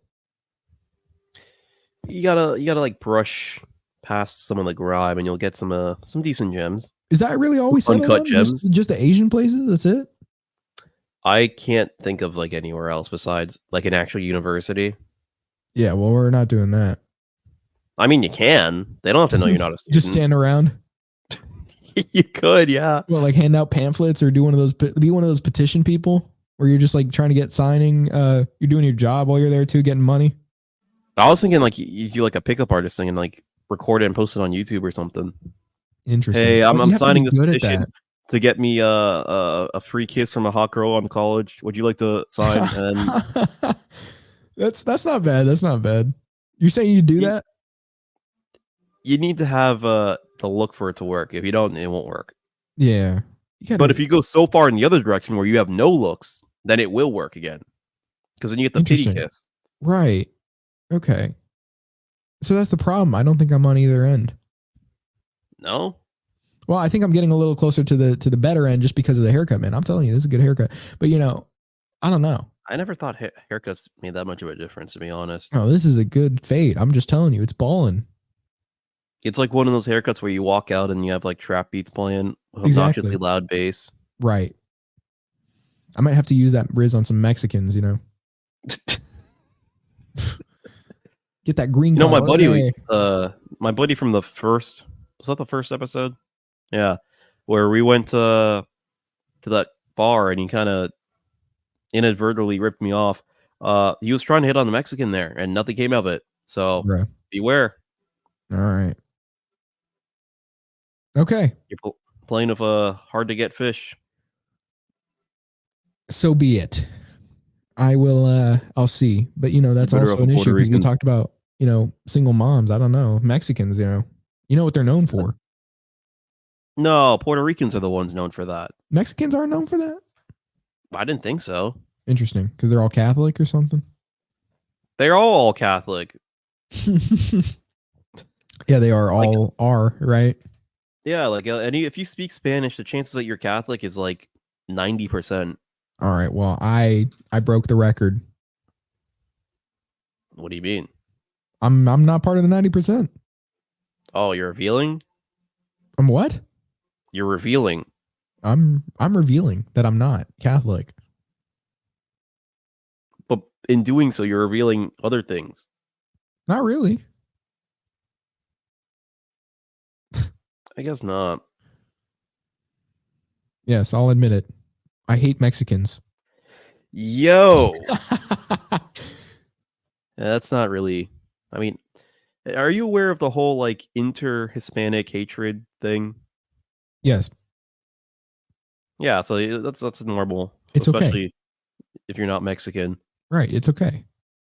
You gotta like brush past some of the grime, and you'll get some decent gems. Is that really all we settled Uncut on? gems. Just the Asian places? That's it? I can't think of like anywhere else besides like an actual university. Yeah. Well, we're not doing that. I mean, you can. They don't have to know you're not a student. Just stand around. You could, yeah. Well, like hand out pamphlets or be one of those petition people where you're just like trying to get signing. You're doing your job while you're there too, getting money. I was thinking like you do like a pickup artist thing and like record it and post it on YouTube or something. Interesting. Hey, But I'm you have to be signing this good at petition that. to get me a free kiss from a hot girl on college. Would you like to sign? And That's not bad. That's not bad. You're saying you do you, that? you need to have to look for it to work. If you don't, it won't work. Yeah. You But gotta. if you go so far in the other direction where you have no looks, then it will work again. Because then you get the pity Interesting. kiss. Right. Okay. So that's the problem. I don't think I'm on either end. No? Well, I think I'm getting a little closer to the better end just because of the haircut, man. I'm telling you, this is a good haircut. But I don't know. I never thought haircuts made that much of a difference, to be honest. Oh, this is a good fade. I'm just telling you, it's balling. It's like one of those haircuts where you walk out and you have like trap beats playing, obnoxiously Exactly. loud bass. Right. I might have to use that Riz on some Mexicans, Get that green card. My buddy from the first, was that the first episode? Yeah. Where we went to that bar and he kind of inadvertently ripped me off. He was trying to hit on the Mexican there and nothing came of it. So Bro. beware. All right. Okay. You're playing with hard to get fish. So be it. I will I'll see. But that's Better also off a an Puerto issue because we Rican. talked about, single moms. I don't know. Mexicans, You know what they're known for. No, Puerto Ricans are the ones known for that. Mexicans aren't known for that? I didn't think so. Interesting. Because they're all Catholic or something? They're all Catholic. Yeah, they are, right? Yeah, like if you speak Spanish, the chances that you're Catholic is like 90%. All right. Well, I broke the record. What do you mean? I'm not part of the 90%. Oh, you're revealing? I'm what? You're revealing. I'm revealing that I'm not Catholic. But in doing so, you're revealing other things. Not really. I guess not. Yes, I'll admit it. I hate Mexicans. Yo. That's not really. I mean, are you aware of the whole like inter-Hispanic hatred thing? Yes. Yeah, so that's normal, It's especially okay. if you're not Mexican. Right. It's okay.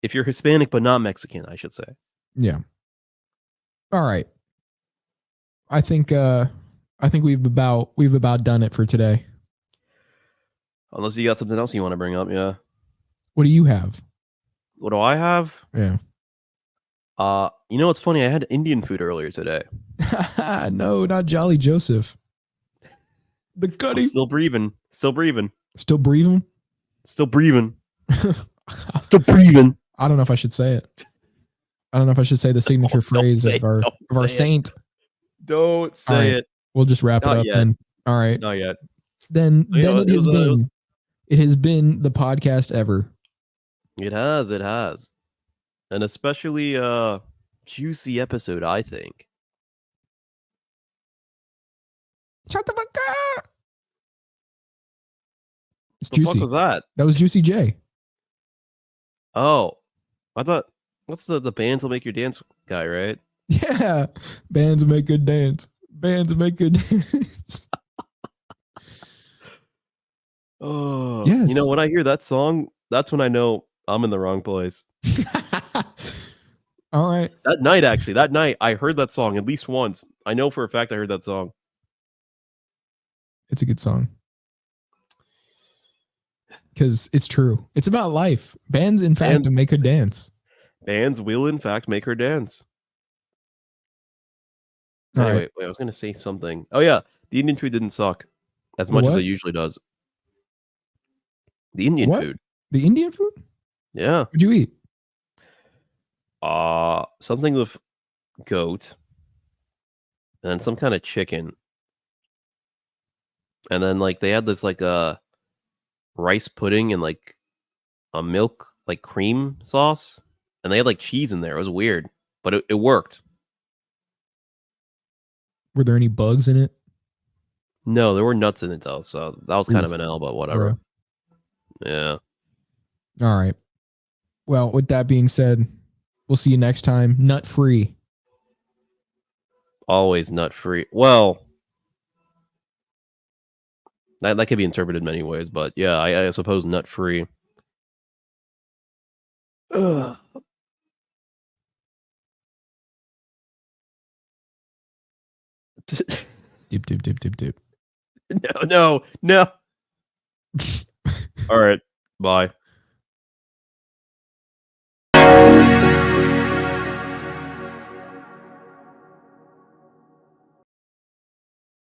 If you're Hispanic but not Mexican, I should say. Yeah. All right. I think we've about done it for today. Unless you got something else you want to bring up, yeah. What do you have? What do I have? Yeah. What's funny? I had Indian food earlier today. No, not Jolly Joseph. The I'm Cuddy. still breathing. Still breathing. Still breathing? Still breathing. Still breathing. I don't know if I should say it. I don't know if I should say the signature phrase of our saint. Don't say it. We'll just wrap Not it up yet. then. All right. Not yet. Then it has been the podcast ever. It has. And especially juicy episode, I think. Shut the fuck up. It's What the Juicy. fuck was that? That was Juicy J. Oh. I thought what's the bands will make you dance guy, right? Yeah. Bands make good dance. Bands make good dance. Oh. Yes. You know, when I hear that song, that's when I know I'm in the wrong place. All right. That night, I heard that song at least once. I know for a fact I heard that song. It's a good song. Because it's true. It's about life. Bands, in fact, make her dance. Bands will, in fact, make her dance. Anyway, wait, I was going to say something. Oh, yeah. The Indian food didn't suck as much as it usually does. The Indian food. The Indian food? Yeah. What'd you eat? Something with goat. And then some kind of chicken. And then, like, they had this, like, rice pudding and, like, a milk, like, cream sauce. And they had, like, cheese in there. It was weird. But it worked. Were there any bugs in it? No, there were nuts in it, though. So that was kind of an L, but whatever. Yeah. All right. Well, with that being said, we'll see you next time. Nut free. Always nut free. Well, That could be interpreted many ways, but yeah, I suppose nut free. Ugh. Deep, deep, deep, deep, deep. No, no, no. All right, bye.